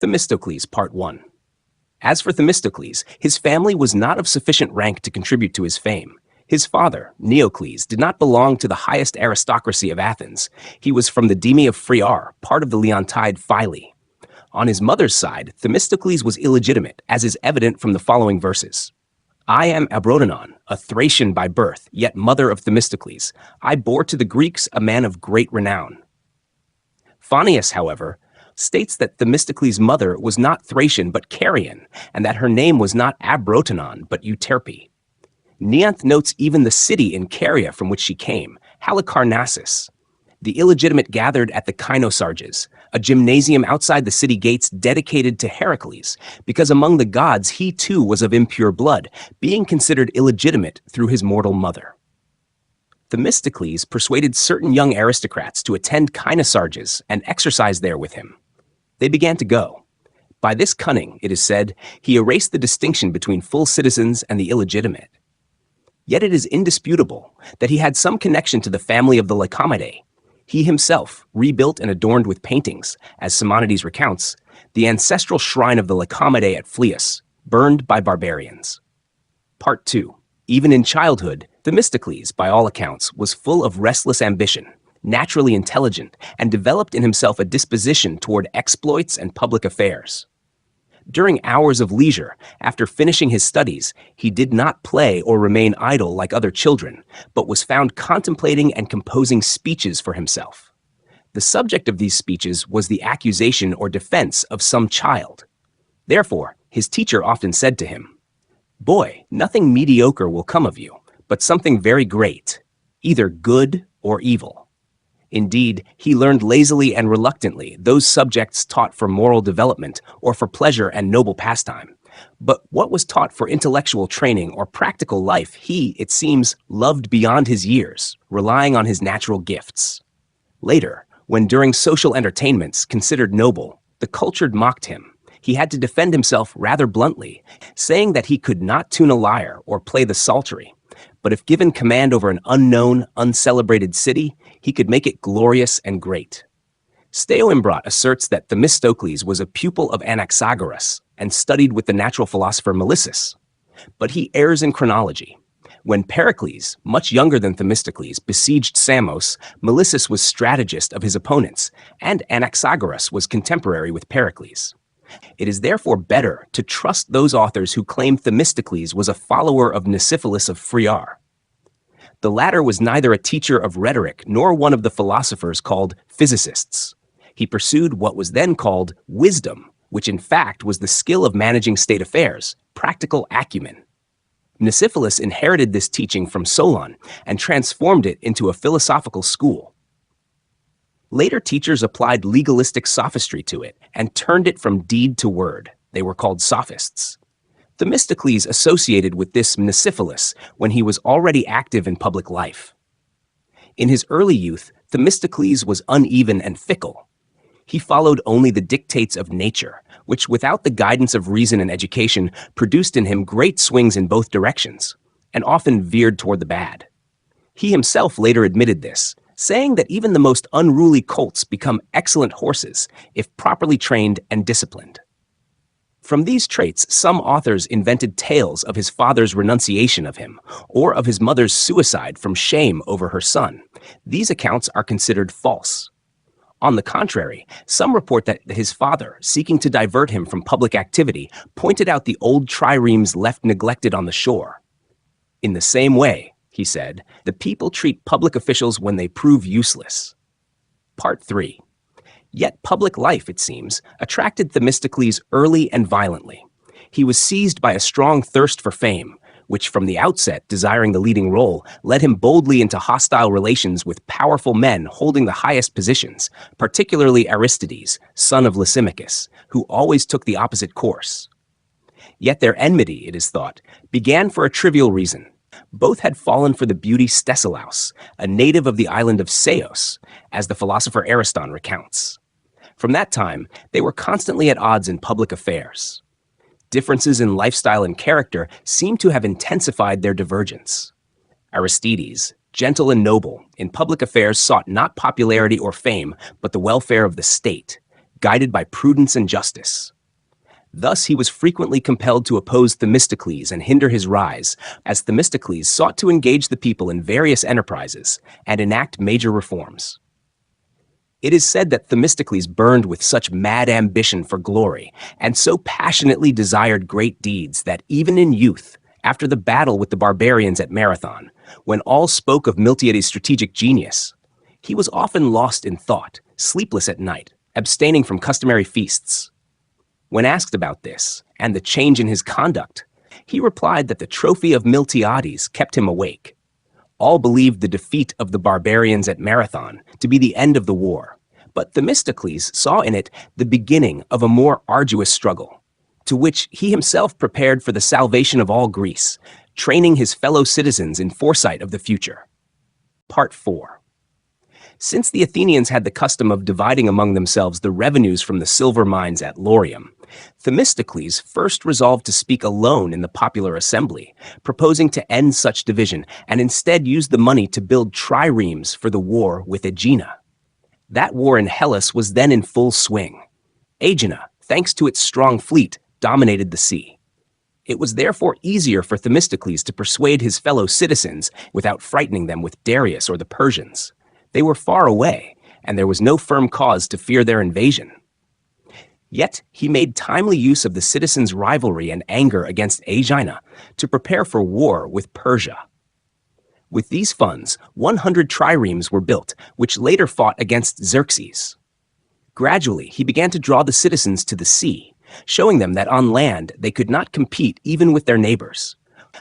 Themistocles, Part 1. As for Themistocles, his family was not of sufficient rank to contribute to his fame. His father, Neocles, did not belong to the highest aristocracy of Athens. He was from the Deme of Phrear, part of the Leontide phyle. On his mother's side, Themistocles was illegitimate, as is evident from the following verses. I am Abrodanon, a Thracian by birth, yet mother of Themistocles. I bore to the Greeks a man of great renown. Phanius, however, states that Themistocles' mother was not Thracian but Carian, and that her name was not Abrotanon but Euterpe. Neanth notes even the city in Caria from which she came, Halicarnassus. The illegitimate gathered at the Kynosarges, a gymnasium outside the city gates dedicated to Heracles, because among the gods he too was of impure blood, being considered illegitimate through his mortal mother. Themistocles persuaded certain young aristocrats to attend Kynosarges and exercise there with him. They began to go. By this cunning, it is said, he erased the distinction between full citizens and the illegitimate. Yet it is indisputable that he had some connection to the family of the Lycomedae. He himself rebuilt and adorned with paintings, as Simonides recounts, the ancestral shrine of the Lycomedae at Phlius, burned by barbarians. Part 2. Even in childhood, Themistocles, by all accounts, was full of restless ambition, naturally intelligent, and developed in himself a disposition toward exploits and public affairs. During hours of leisure, after finishing his studies, he did not play or remain idle like other children, but was found contemplating and composing speeches for himself. The subject of these speeches was the accusation or defense of some child. Therefore, his teacher often said to him, "Boy, nothing mediocre will come of you, but something very great, either good or evil." Indeed, he learned lazily and reluctantly those subjects taught for moral development or for pleasure and noble pastime. But what was taught for intellectual training or practical life he, it seems, loved beyond his years, relying on his natural gifts. Later, when during social entertainments considered noble, the cultured mocked him, he had to defend himself rather bluntly, saying that he could not tune a lyre or play the psaltery, but if given command over an unknown, uncelebrated city, he could make it glorious and great. Steoimbrat asserts that Themistocles was a pupil of Anaxagoras and studied with the natural philosopher Melissus. But he errs in chronology. When Pericles, much younger than Themistocles, besieged Samos, Melissus was strategist of his opponents, and Anaxagoras was contemporary with Pericles. It is therefore better to trust those authors who claim Themistocles was a follower of Nicephilus of Phrear. The latter was neither a teacher of rhetoric nor one of the philosophers called physicists. He pursued what was then called wisdom, which in fact was the skill of managing state affairs, practical acumen. Nicephilus inherited this teaching from Solon and transformed it into a philosophical school. Later teachers applied legalistic sophistry to it and turned it from deed to word. They were called sophists. Themistocles associated with this Nicephilus when he was already active in public life. In his early youth, Themistocles was uneven and fickle. He followed only the dictates of nature, which without the guidance of reason and education produced in him great swings in both directions, and often veered toward the bad. He himself later admitted this, saying that even the most unruly colts become excellent horses if properly trained and disciplined. From these traits, some authors invented tales of his father's renunciation of him, or of his mother's suicide from shame over her son. These accounts are considered false. On the contrary, some report that his father, seeking to divert him from public activity, pointed out the old triremes left neglected on the shore. In the same way, he said, the people treat public officials when they prove useless. Part 3. Yet public life, it seems, attracted Themistocles early and violently. He was seized by a strong thirst for fame, which from the outset, desiring the leading role, led him boldly into hostile relations with powerful men holding the highest positions, particularly Aristides, son of Lysimachus, who always took the opposite course. Yet their enmity, it is thought, began for a trivial reason. Both had fallen for the beauty Stesilaus, a native of the island of Ceos, as the philosopher Ariston recounts. From that time, they were constantly at odds in public affairs. Differences in lifestyle and character seem to have intensified their divergence. Aristides, gentle and noble, in public affairs sought not popularity or fame, but the welfare of the state. guided by prudence and justice. Thus, he was frequently compelled to oppose Themistocles and hinder his rise, as Themistocles sought to engage the people in various enterprises and enact major reforms. It is said that Themistocles burned with such mad ambition for glory and so passionately desired great deeds that even in youth, after the battle with the barbarians at Marathon, when all spoke of Miltiades' strategic genius, he was often lost in thought, sleepless at night, abstaining from customary feasts. When asked about this and the change in his conduct, he replied that the trophy of Miltiades kept him awake. All believed the defeat of the barbarians at Marathon to be the end of the war, but Themistocles saw in it the beginning of a more arduous struggle, to which he himself prepared for the salvation of all Greece, training his fellow citizens in foresight of the future. Part 4. Since the Athenians had the custom of dividing among themselves the revenues from the silver mines at Laurium, Themistocles first resolved to speak alone in the popular assembly, proposing to end such division and instead use the money to build triremes for the war with Aegina. That war in Hellas was then in full swing. Aegina, thanks to its strong fleet, dominated the sea. It was therefore easier for Themistocles to persuade his fellow citizens without frightening them with Darius or the Persians. They were far away, and there was no firm cause to fear their invasion. Yet he made timely use of the citizens' rivalry and anger against Aegina to prepare for war with Persia. With these funds, 100 triremes were built, which later fought against Xerxes. Gradually, he began to draw the citizens to the sea, showing them that on land they could not compete even with their neighbors.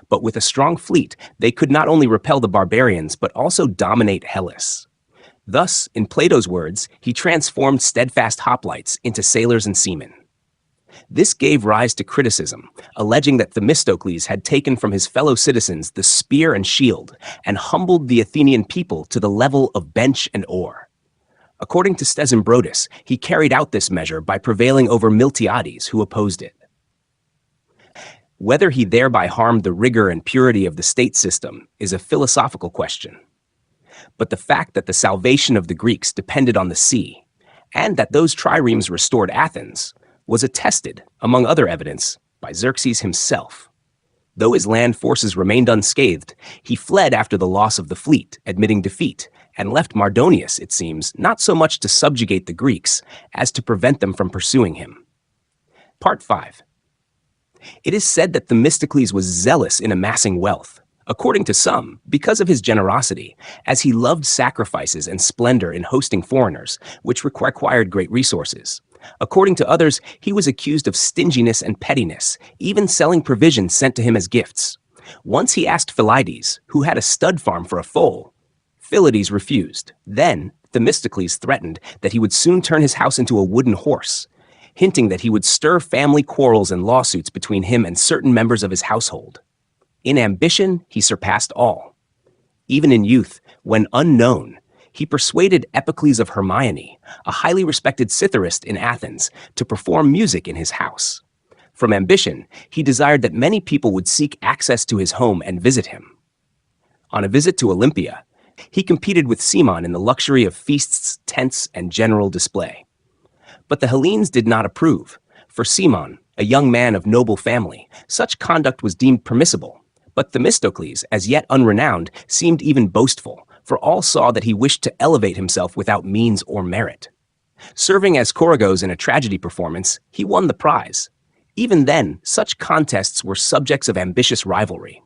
But with a strong fleet, they could not only repel the barbarians, but also dominate Hellas. Thus, in Plato's words, he transformed steadfast hoplites into sailors and seamen. This gave rise to criticism, alleging that Themistocles had taken from his fellow citizens the spear and shield and humbled the Athenian people to the level of bench and oar. According to Stesimbrotus, he carried out this measure by prevailing over Miltiades, who opposed it. Whether he thereby harmed the rigor and purity of the state system is a philosophical question. But the fact that the salvation of the Greeks depended on the sea, and that those triremes restored Athens, was attested, among other evidence, by Xerxes himself. Though his land forces remained unscathed, he fled after the loss of the fleet, admitting defeat, and left Mardonius, it seems, not so much to subjugate the Greeks as to prevent them from pursuing him. Part 5. It is said that Themistocles was zealous in amassing wealth, according to some, because of his generosity, as he loved sacrifices and splendor in hosting foreigners, which required great resources. According to others, he was accused of stinginess and pettiness, even selling provisions sent to him as gifts. Once he asked Phylides, who had a stud farm for a foal. Phylides refused. Then Themistocles threatened that he would soon turn his house into a wooden horse, hinting that he would stir family quarrels and lawsuits between him and certain members of his household. In ambition, he surpassed all. Even in youth, when unknown, he persuaded Epicles of Hermione, a highly respected citharist in Athens, to perform music in his house. From ambition, he desired that many people would seek access to his home and visit him. On a visit to Olympia, he competed with Cimon in the luxury of feasts, tents, and general display. But the Hellenes did not approve. For Cimon, a young man of noble family, such conduct was deemed permissible. But Themistocles, as yet unrenowned, seemed even boastful, for all saw that he wished to elevate himself without means or merit. Serving as Choragos in a tragedy performance, he won the prize. Even then, such contests were subjects of ambitious rivalry.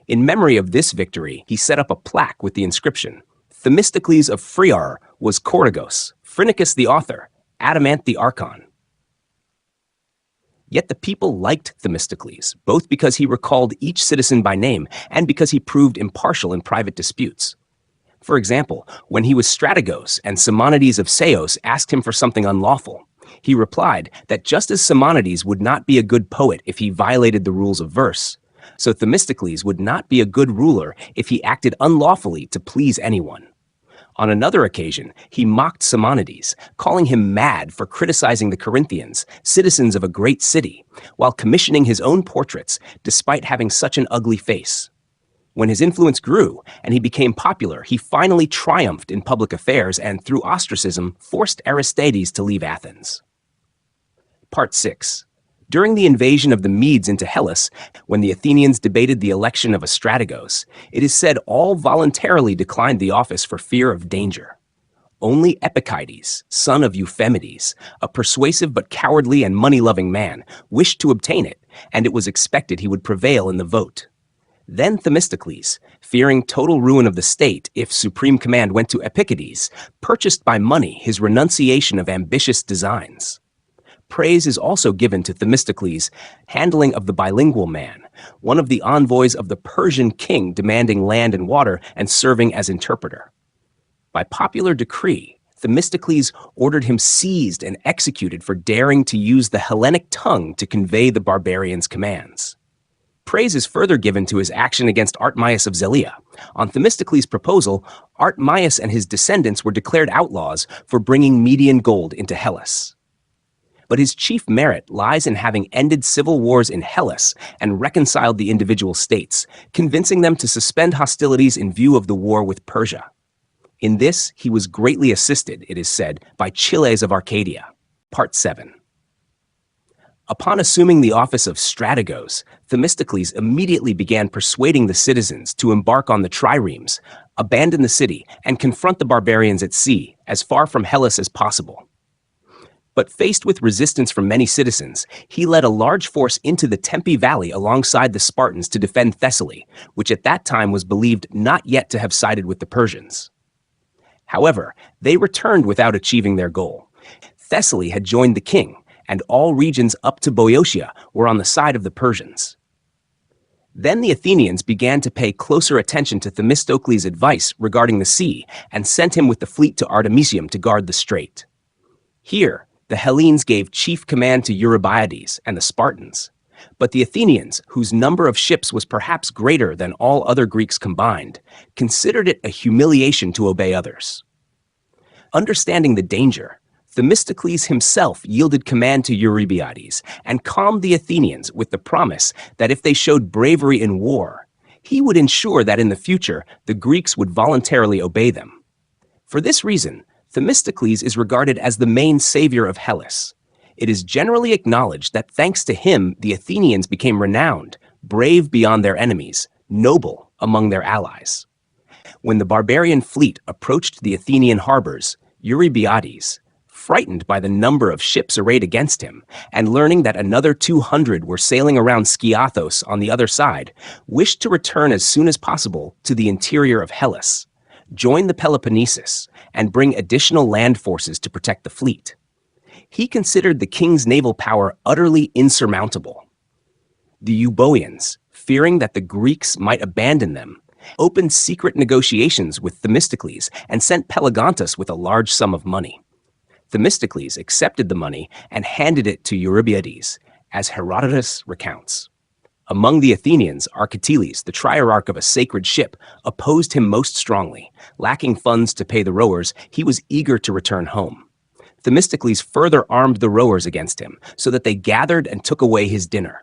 In memory of this victory, he set up a plaque with the inscription, Themistocles of Phryar was Choragos, Phrynicus the author, Adamant the archon. Yet the people liked Themistocles, both because he recalled each citizen by name and because he proved impartial in private disputes. For example, when he was Strategos and Simonides of Ceos asked him for something unlawful, he replied that just as Simonides would not be a good poet if he violated the rules of verse, so Themistocles would not be a good ruler if he acted unlawfully to please anyone. On another occasion, he mocked Simonides, calling him mad for criticizing the Corinthians, citizens of a great city, while commissioning his own portraits, despite having such an ugly face. When his influence grew and he became popular, he finally triumphed in public affairs and, through ostracism, forced Aristides to leave Athens. Part 6. During the invasion of the Medes into Hellas, when the Athenians debated the election of a strategos, it is said all voluntarily declined the office for fear of danger. Only Epictetus, son of Euphemedes, a persuasive but cowardly and money-loving man, wished to obtain it, and it was expected he would prevail in the vote. Then Themistocles, fearing total ruin of the state if supreme command went to Epictetus, purchased by money his renunciation of ambitious designs. Praise is also given to Themistocles' handling of the bilingual man, one of the envoys of the Persian king demanding land and water and serving as interpreter. By popular decree, Themistocles ordered him seized and executed for daring to use the Hellenic tongue to convey the barbarians' commands. Praise is further given to his action against Artemius of Zelea. On Themistocles' proposal, Artemius and his descendants were declared outlaws for bringing Median gold into Hellas. But his chief merit lies in having ended civil wars in Hellas and reconciled the individual states, convincing them to suspend hostilities in view of the war with Persia. In this, he was greatly assisted, it is said, by Chiles of Arcadia. Part 7. Upon assuming the office of strategos, Themistocles immediately began persuading the citizens to embark on the triremes, abandon the city, and confront the barbarians at sea, as far from Hellas as possible. But faced with resistance from many citizens, he led a large force into the Tempe Valley alongside the Spartans to defend Thessaly, which at that time was believed not yet to have sided with the Persians. However, they returned without achieving their goal. Thessaly had joined the king, and all regions up to Boeotia were on the side of the Persians. Then the Athenians began to pay closer attention to Themistocles' advice regarding the sea and sent him with the fleet to Artemisium to guard the strait. Here, the Hellenes gave chief command to Eurybiades and the Spartans, but the Athenians, whose number of ships was perhaps greater than all other Greeks combined, considered it a humiliation to obey others. Understanding the danger, Themistocles himself yielded command to Eurybiades and calmed the Athenians with the promise that if they showed bravery in war, he would ensure that in the future the Greeks would voluntarily obey them. For this reason, Themistocles is regarded as the main savior of Hellas. It is generally acknowledged that thanks to him, the Athenians became renowned, brave beyond their enemies, noble among their allies. When the barbarian fleet approached the Athenian harbors, Eurybiades, frightened by the number of ships arrayed against him, and learning that another 200 were sailing around Skiathos on the other side, wished to return as soon as possible to the interior of Hellas, join the Peloponnesus, and bring additional land forces to protect the fleet. He considered the king's naval power utterly insurmountable. The Euboeans, fearing that the Greeks might abandon them, opened secret negotiations with Themistocles and sent Pelagontus with a large sum of money. Themistocles accepted the money and handed it to Eurybiades, as Herodotus recounts. Among the Athenians, Archetiles, the trierarch of a sacred ship, opposed him most strongly. Lacking funds to pay the rowers, he was eager to return home. Themistocles further armed the rowers against him, so that they gathered and took away his dinner.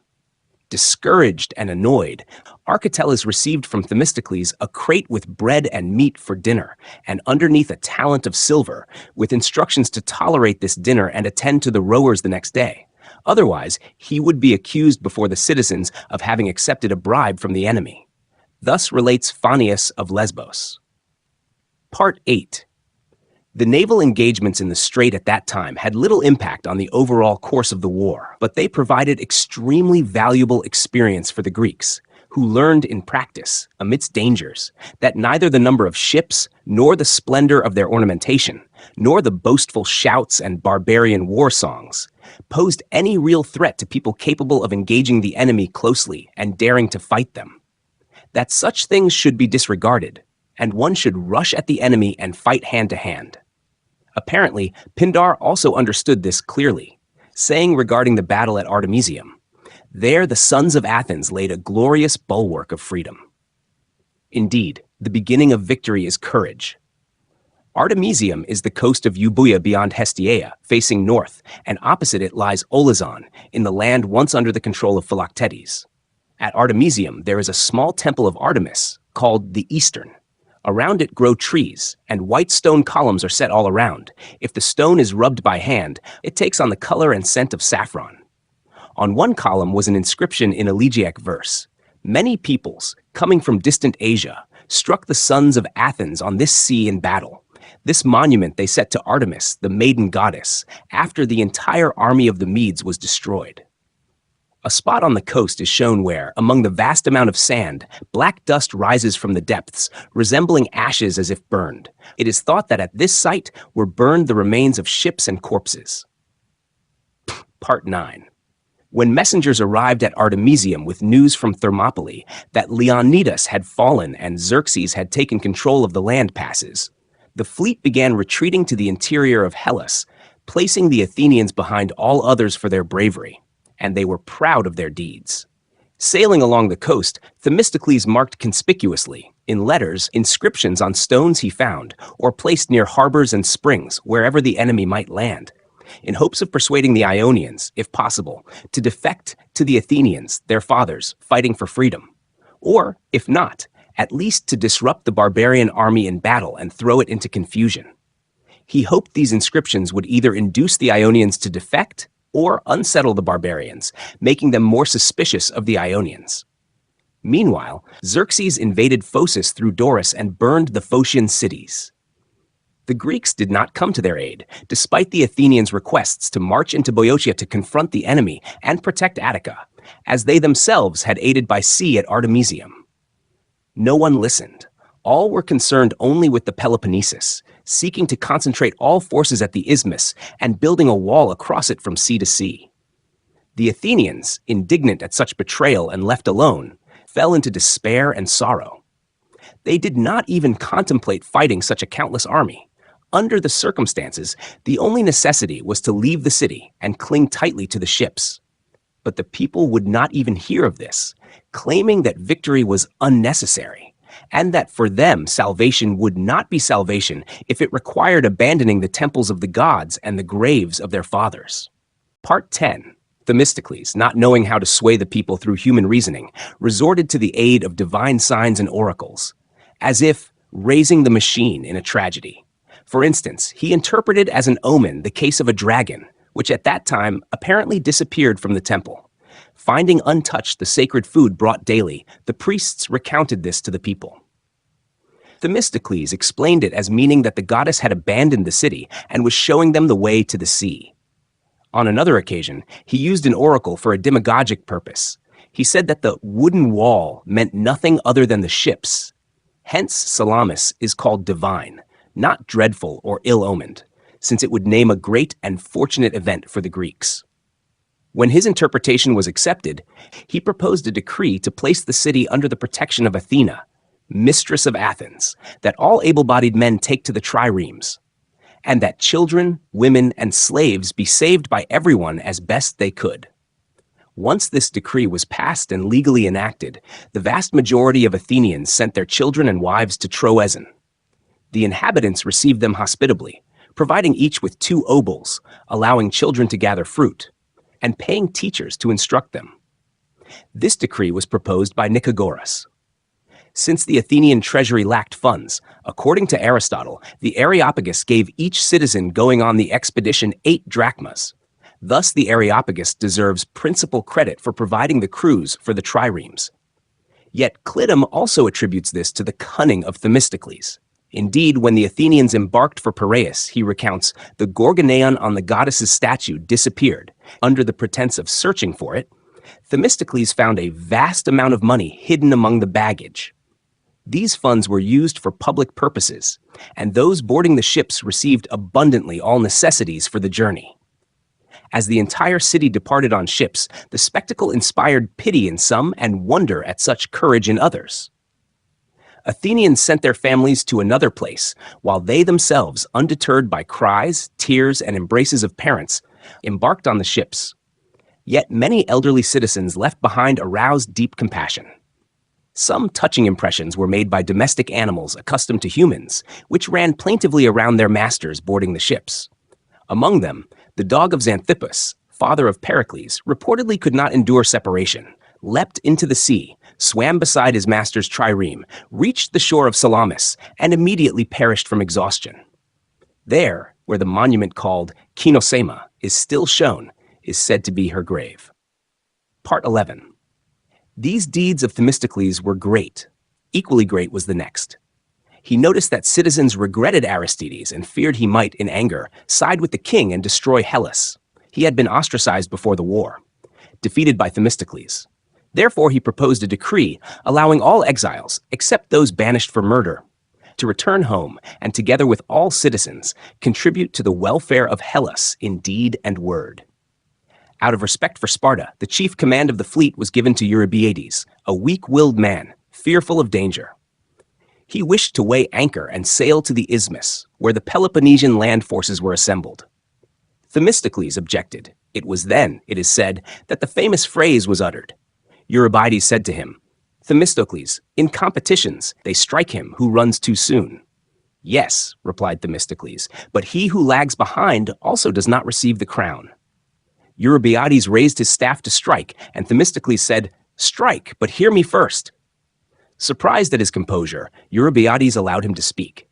Discouraged and annoyed, Archetiles received from Themistocles a crate with bread and meat for dinner, and underneath a talent of silver, with instructions to tolerate this dinner and attend to the rowers the next day. Otherwise, he would be accused before the citizens of having accepted a bribe from the enemy. Thus relates Phanius of Lesbos. Part 8. The naval engagements in the strait at that time had little impact on the overall course of the war, but they provided extremely valuable experience for the Greeks, who learned in practice, amidst dangers, that neither the number of ships, nor the splendor of their ornamentation, nor the boastful shouts and barbarian war songs, posed any real threat to people capable of engaging the enemy closely and daring to fight them. That such things should be disregarded, and one should rush at the enemy and fight hand to hand. Apparently, Pindar also understood this clearly, saying regarding the battle at Artemisium, "There the sons of Athens laid a glorious bulwark of freedom." Indeed, the beginning of victory is courage. Artemisium is the coast of Euboea beyond Hestiaea, facing north, and opposite it lies Olizon, in the land once under the control of Philoctetes. At Artemisium, there is a small temple of Artemis, called the eastern. Around it grow trees, and white stone columns are set all around. If the stone is rubbed by hand, it takes on the color and scent of saffron. On one column was an inscription in elegiac verse. Many peoples, coming from distant Asia, struck the sons of Athens on this sea in battle. This monument they set to Artemis, the maiden goddess, after the entire army of the Medes was destroyed. A spot on the coast is shown where, among the vast amount of sand, black dust rises from the depths, resembling ashes as if burned. It is thought that at this site were burned the remains of ships and corpses. Part 9. When messengers arrived at Artemisium with news from Thermopylae that Leonidas had fallen and Xerxes had taken control of the land passes, the fleet began retreating to the interior of Hellas, placing the Athenians behind all others for their bravery, and they were proud of their deeds. Sailing along the coast, Themistocles marked conspicuously, in letters, inscriptions on stones he found, or placed near harbors and springs wherever the enemy might land, in hopes of persuading the Ionians, if possible, to defect to the Athenians, their fathers, fighting for freedom. Or, if not, at least to disrupt the barbarian army in battle and throw it into confusion. He hoped these inscriptions would either induce the Ionians to defect or unsettle the barbarians, making them more suspicious of the Ionians. Meanwhile, Xerxes invaded Phocis through Doris and burned the Phocian cities. The Greeks did not come to their aid, despite the Athenians' requests to march into Boeotia to confront the enemy and protect Attica, as they themselves had aided by sea at Artemisium. No one listened. All were concerned only with the Peloponnesus, seeking to concentrate all forces at the isthmus and building a wall across it from sea to sea. The Athenians, indignant at such betrayal and left alone, fell into despair and sorrow. They did not even contemplate fighting such a countless army. Under the circumstances, the only necessity was to leave the city and cling tightly to the ships. But the people would not even hear of this, claiming that victory was unnecessary, and that for them salvation would not be salvation if it required abandoning the temples of the gods and the graves of their fathers. Part 10. Themistocles, not knowing how to sway the people through human reasoning, resorted to the aid of divine signs and oracles, as if raising the machine in a tragedy. For instance, he interpreted as an omen the case of a dragon, which at that time apparently disappeared from the temple. Finding untouched the sacred food brought daily, the priests recounted this to the people. Themistocles explained it as meaning that the goddess had abandoned the city and was showing them the way to the sea. On another occasion, he used an oracle for a demagogic purpose. He said that the wooden wall meant nothing other than the ships. Hence, Salamis is called divine, not dreadful or ill-omened, since it would name a great and fortunate event for the Greeks. When his interpretation was accepted, he proposed a decree to place the city under the protection of Athena, mistress of Athens, that all able-bodied men take to the triremes, and that children, women, and slaves be saved by everyone as best they could. Once this decree was passed and legally enacted, the vast majority of Athenians sent their children and wives to Troezen. The inhabitants received them hospitably, providing each with 2 obols, allowing children to gather fruit, and paying teachers to instruct them. This decree was proposed by Nicagoras. Since the Athenian treasury lacked funds, according to Aristotle, the Areopagus gave each citizen going on the expedition 8 drachmas. Thus, the Areopagus deserves principal credit for providing the crews for the triremes. Yet Clitum also attributes this to the cunning of Themistocles. Indeed, when the Athenians embarked for Piraeus, he recounts, the gorgoneon on the goddess's statue disappeared. Under the pretense of searching for it, Themistocles found a vast amount of money hidden among the baggage. These funds were used for public purposes, and those boarding the ships received abundantly all necessities for the journey. As the entire city departed on ships, the spectacle inspired pity in some and wonder at such courage in others. Athenians sent their families to another place, while they themselves, undeterred by cries, tears, and embraces of parents, embarked on the ships. Yet many elderly citizens left behind aroused deep compassion. Some touching impressions were made by domestic animals accustomed to humans, which ran plaintively around their masters boarding the ships. Among them, the dog of Xanthippus, father of Pericles, reportedly could not endure separation. leapt into the sea, swam beside his master's trireme, reached the shore of Salamis, and immediately perished from exhaustion. There, where the monument called Kinosema is still shown, is said to be her grave. Part 11. These deeds of Themistocles were great. Equally great was the next. He noticed that citizens regretted Aristides and feared he might, in anger, side with the king and destroy Hellas. He had been ostracized before the war, defeated by Themistocles. Therefore, he proposed a decree allowing all exiles, except those banished for murder, to return home and, together with all citizens, contribute to the welfare of Hellas in deed and word. Out of respect for Sparta, the chief command of the fleet was given to Eurybiades, a weak-willed man, fearful of danger. He wished to weigh anchor and sail to the Isthmus, where the Peloponnesian land forces were assembled. Themistocles objected. It was then, it is said, that the famous phrase was uttered. Eurybiades said to him, "Themistocles, in competitions, they strike him who runs too soon." "Yes," replied Themistocles, "but he who lags behind also does not receive the crown." Eurybiades raised his staff to strike, and Themistocles said, "Strike, but hear me first." Surprised at his composure, Eurybiades allowed him to speak.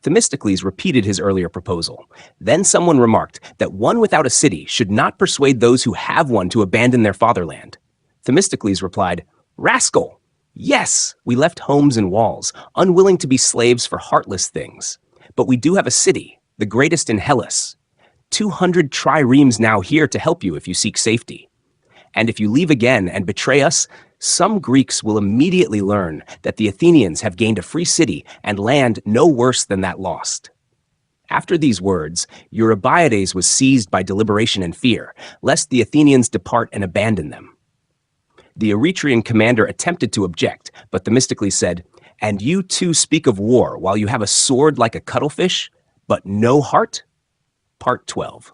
Themistocles repeated his earlier proposal. Then someone remarked that one without a city should not persuade those who have one to abandon their fatherland. Themistocles replied, "Rascal! Yes, we left homes and walls, unwilling to be slaves for heartless things. But we do have a city, the greatest in Hellas. 200 triremes now here to help you if you seek safety. And if you leave again and betray us, some Greeks will immediately learn that the Athenians have gained a free city and land no worse than that lost." After these words, Eurybiades was seized by deliberation and fear, lest the Athenians depart and abandon them. The Eretrian commander attempted to object, but Themistocles said, "And you too speak of war while you have a sword like a cuttlefish, but no heart?" Part 12.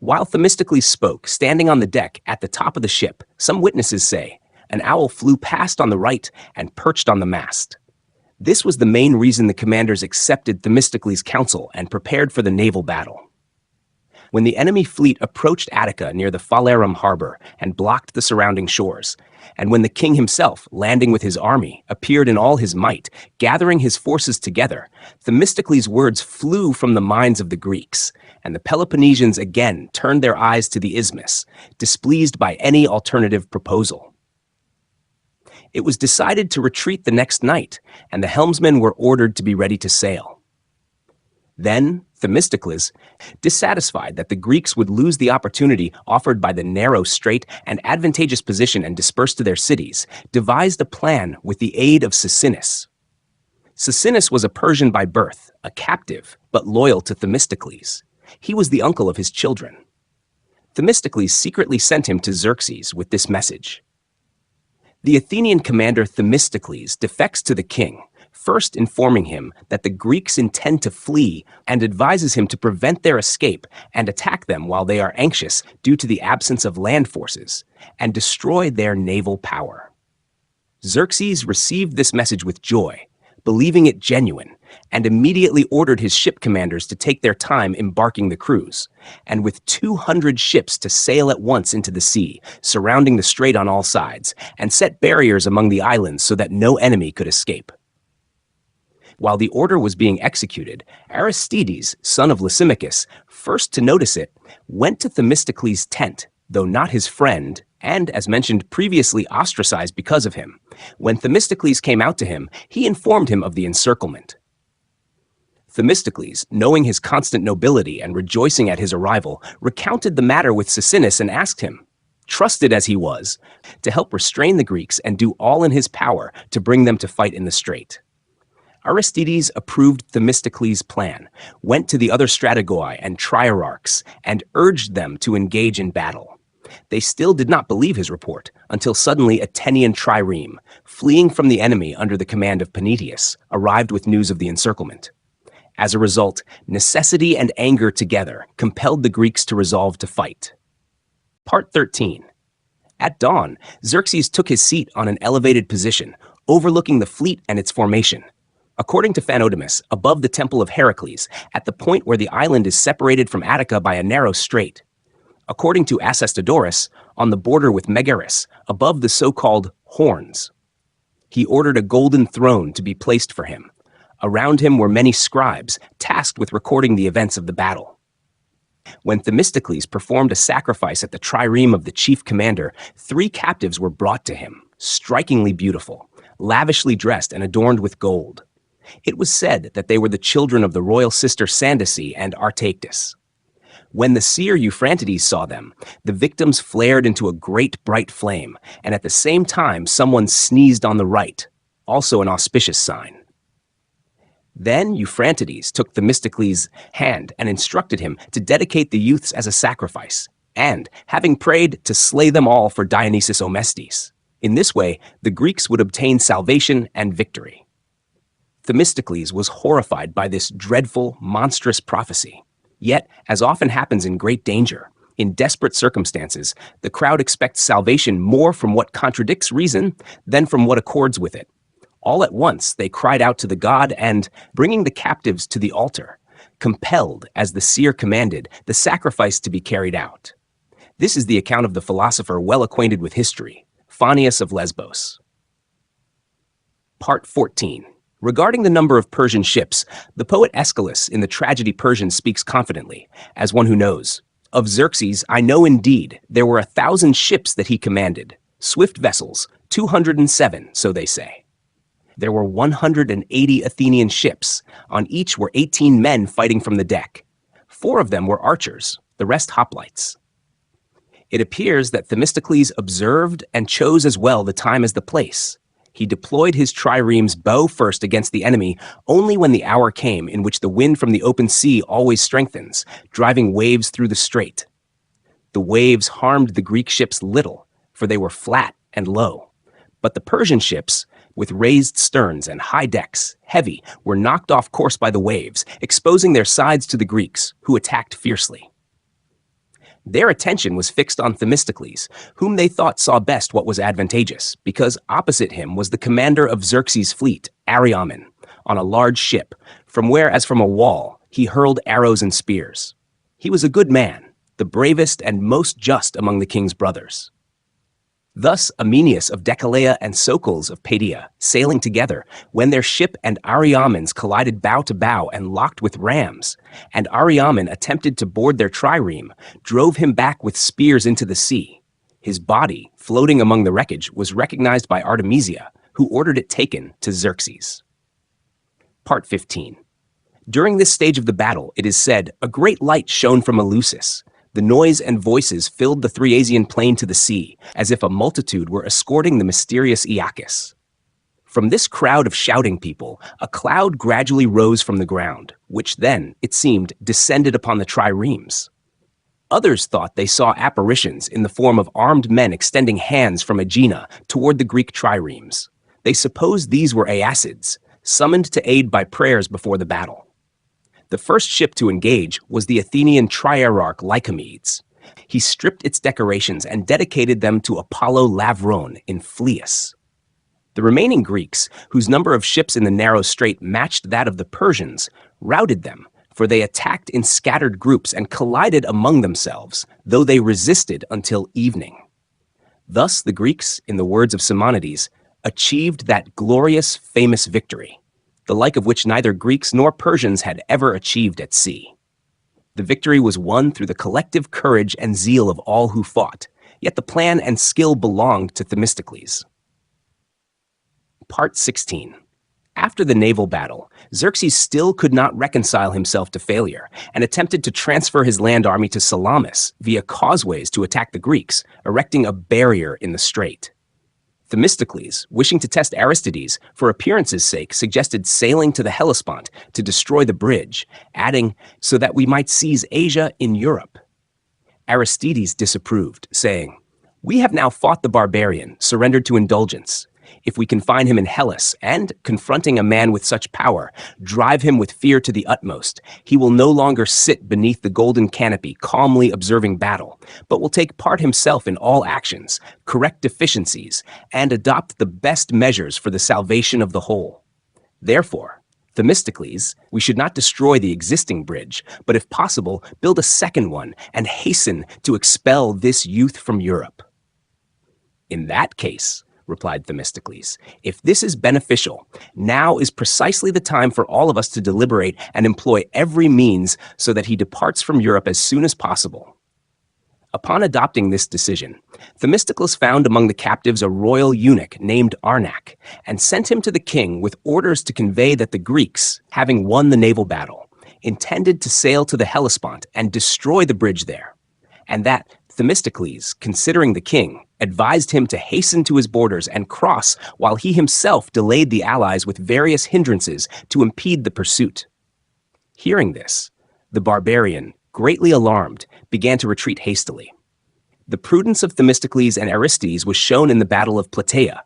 While Themistocles spoke, standing on the deck at the top of the ship, some witnesses say, an owl flew past on the right and perched on the mast. This was the main reason the commanders accepted Themistocles' counsel and prepared for the naval battle. When the enemy fleet approached Attica near the Phalerum harbor and blocked the surrounding shores, and when the king himself, landing with his army, appeared in all his might, gathering his forces together, Themistocles' words flew from the minds of the Greeks, and the Peloponnesians again turned their eyes to the Isthmus, displeased by any alternative proposal. It was decided to retreat the next night, and the helmsmen were ordered to be ready to sail. Then Themistocles, dissatisfied that the Greeks would lose the opportunity offered by the narrow strait and advantageous position and disperse to their cities, devised a plan with the aid of Sisinus. Sisinus was a Persian by birth, a captive, but loyal to Themistocles. He was the uncle of his children. Themistocles secretly sent him to Xerxes with this message. The Athenian commander Themistocles defects to the king, first informing him that the Greeks intend to flee and advises him to prevent their escape and attack them while they are anxious due to the absence of land forces, and destroy their naval power. Xerxes received this message with joy, believing it genuine, and immediately ordered his ship commanders to take their time embarking the crews, and with 200 ships to sail at once into the sea, surrounding the strait on all sides, and set barriers among the islands so that no enemy could escape. While the order was being executed, Aristides, son of Lysimachus, first to notice it, went to Themistocles' tent, though not his friend, and, as mentioned previously, ostracized because of him. When Themistocles came out to him, he informed him of the encirclement. Themistocles, knowing his constant nobility and rejoicing at his arrival, recounted the matter with Sisinus and asked him, trusted as he was, to help restrain the Greeks and do all in his power to bring them to fight in the strait. Aristides approved Themistocles' plan, went to the other strategoi and triarchs, and urged them to engage in battle. They still did not believe his report, until suddenly a Athenian trireme, fleeing from the enemy under the command of Panetius, arrived with news of the encirclement. As a result, necessity and anger together compelled the Greeks to resolve to fight. Part 13. At dawn, Xerxes took his seat on an elevated position, overlooking the fleet and its formation. According to Phanodamus, above the temple of Heracles, at the point where the island is separated from Attica by a narrow strait. according to Acestodorus, on the border with Megaris, above the so-called horns. He ordered a golden throne to be placed for him. Around him were many scribes, tasked with recording the events of the battle. When Themistocles performed a sacrifice at the trireme of the chief commander, 3 captives were brought to him, strikingly beautiful, lavishly dressed and adorned with gold. It was said that they were the children of the royal sister Sandace and Artactus. When the seer Euphrantides saw them, the victims flared into a great bright flame, and at the same time someone sneezed on the right, also an auspicious sign. Then Euphrantides took Themistocles' hand and instructed him to dedicate the youths as a sacrifice, and, having prayed, to slay them all for Dionysus Omestes. In this way, the Greeks would obtain salvation and victory. Themistocles was horrified by this dreadful, monstrous prophecy. Yet, as often happens in great danger, in desperate circumstances, the crowd expects salvation more from what contradicts reason than from what accords with it. All at once they cried out to the god and, bringing the captives to the altar, compelled, as the seer commanded, the sacrifice to be carried out. This is the account of the philosopher well acquainted with history, Phanius of Lesbos. Part 14. Regarding the number of Persian ships, the poet Aeschylus in the tragedy Persian speaks confidently, as one who knows. Of Xerxes, I know indeed there were 1,000 ships that he commanded, swift vessels, 207, so they say. There were 180 Athenian ships. On each were 18 men fighting from the deck. 4 of them were archers, the rest hoplites. It appears that Themistocles observed and chose as well the time as the place. He deployed his triremes bow first against the enemy only when the hour came in which the wind from the open sea always strengthens, driving waves through the strait. The waves harmed the Greek ships little, for they were flat and low. But the Persian ships, with raised sterns and high decks, heavy, were knocked off course by the waves, exposing their sides to the Greeks, who attacked fiercely. Their attention was fixed on Themistocles, whom they thought saw best what was advantageous, because opposite him was the commander of Xerxes' fleet, Ariamen, on a large ship, from where, as from a wall, he hurled arrows and spears. He was a good man, the bravest and most just among the king's brothers. Thus Amenius of Decelea and Socles of Padea, sailing together, when their ship and Ariamen's collided bow to bow and locked with rams, and Ariamen attempted to board their trireme, drove him back with spears into the sea. His body, floating among the wreckage, was recognized by Artemisia, who ordered it taken to Xerxes. Part 15. During this stage of the battle, it is said, a great light shone from Eleusis. The noise and voices filled the Thriasian plain to the sea, as if a multitude were escorting the mysterious Iacchus. From this crowd of shouting people, a cloud gradually rose from the ground, which then, it seemed, descended upon the triremes. Others thought they saw apparitions in the form of armed men extending hands from Aegina toward the Greek triremes. They supposed these were Aeacids, summoned to aid by prayers before the battle. The first ship to engage was the Athenian triarch Lycomedes. He stripped its decorations and dedicated them to Apollo Lavron in Phlius. The remaining Greeks, whose number of ships in the narrow strait matched that of the Persians, routed them, for they attacked in scattered groups and collided among themselves, though they resisted until evening. Thus the Greeks, in the words of Simonides, achieved that glorious, famous victory, the like of which neither Greeks nor Persians had ever achieved at sea. The victory was won through the collective courage and zeal of all who fought, yet the plan and skill belonged to Themistocles. Part 16. After the naval battle, Xerxes still could not reconcile himself to failure and attempted to transfer his land army to Salamis via causeways to attack the Greeks, erecting a barrier in the strait. Themistocles, wishing to test Aristides, for appearance's sake, suggested sailing to the Hellespont to destroy the bridge, adding, so that we might seize Asia in Europe. Aristides disapproved, saying, "We have now fought the barbarian, surrendered to indulgence. If we confine him in Hellas, and, confronting a man with such power, drive him with fear to the utmost, he will no longer sit beneath the golden canopy calmly observing battle, but will take part himself in all actions, correct deficiencies, and adopt the best measures for the salvation of the whole. Therefore, Themistocles, we should not destroy the existing bridge, but if possible, build a second one and hasten to expel this youth from Europe. In that case, replied Themistocles, if this is beneficial, now is precisely the time for all of us to deliberate and employ every means so that he departs from Europe as soon as possible. Upon adopting this decision, Themistocles found among the captives a royal eunuch named Arnac, and sent him to the king with orders to convey that the Greeks, having won the naval battle, intended to sail to the Hellespont and destroy the bridge there, and that Themistocles, considering the king, advised him to hasten to his borders and cross while he himself delayed the allies with various hindrances to impede the pursuit. Hearing this, the barbarian, greatly alarmed, began to retreat hastily. The prudence of Themistocles and Aristides was shown in the Battle of Plataea.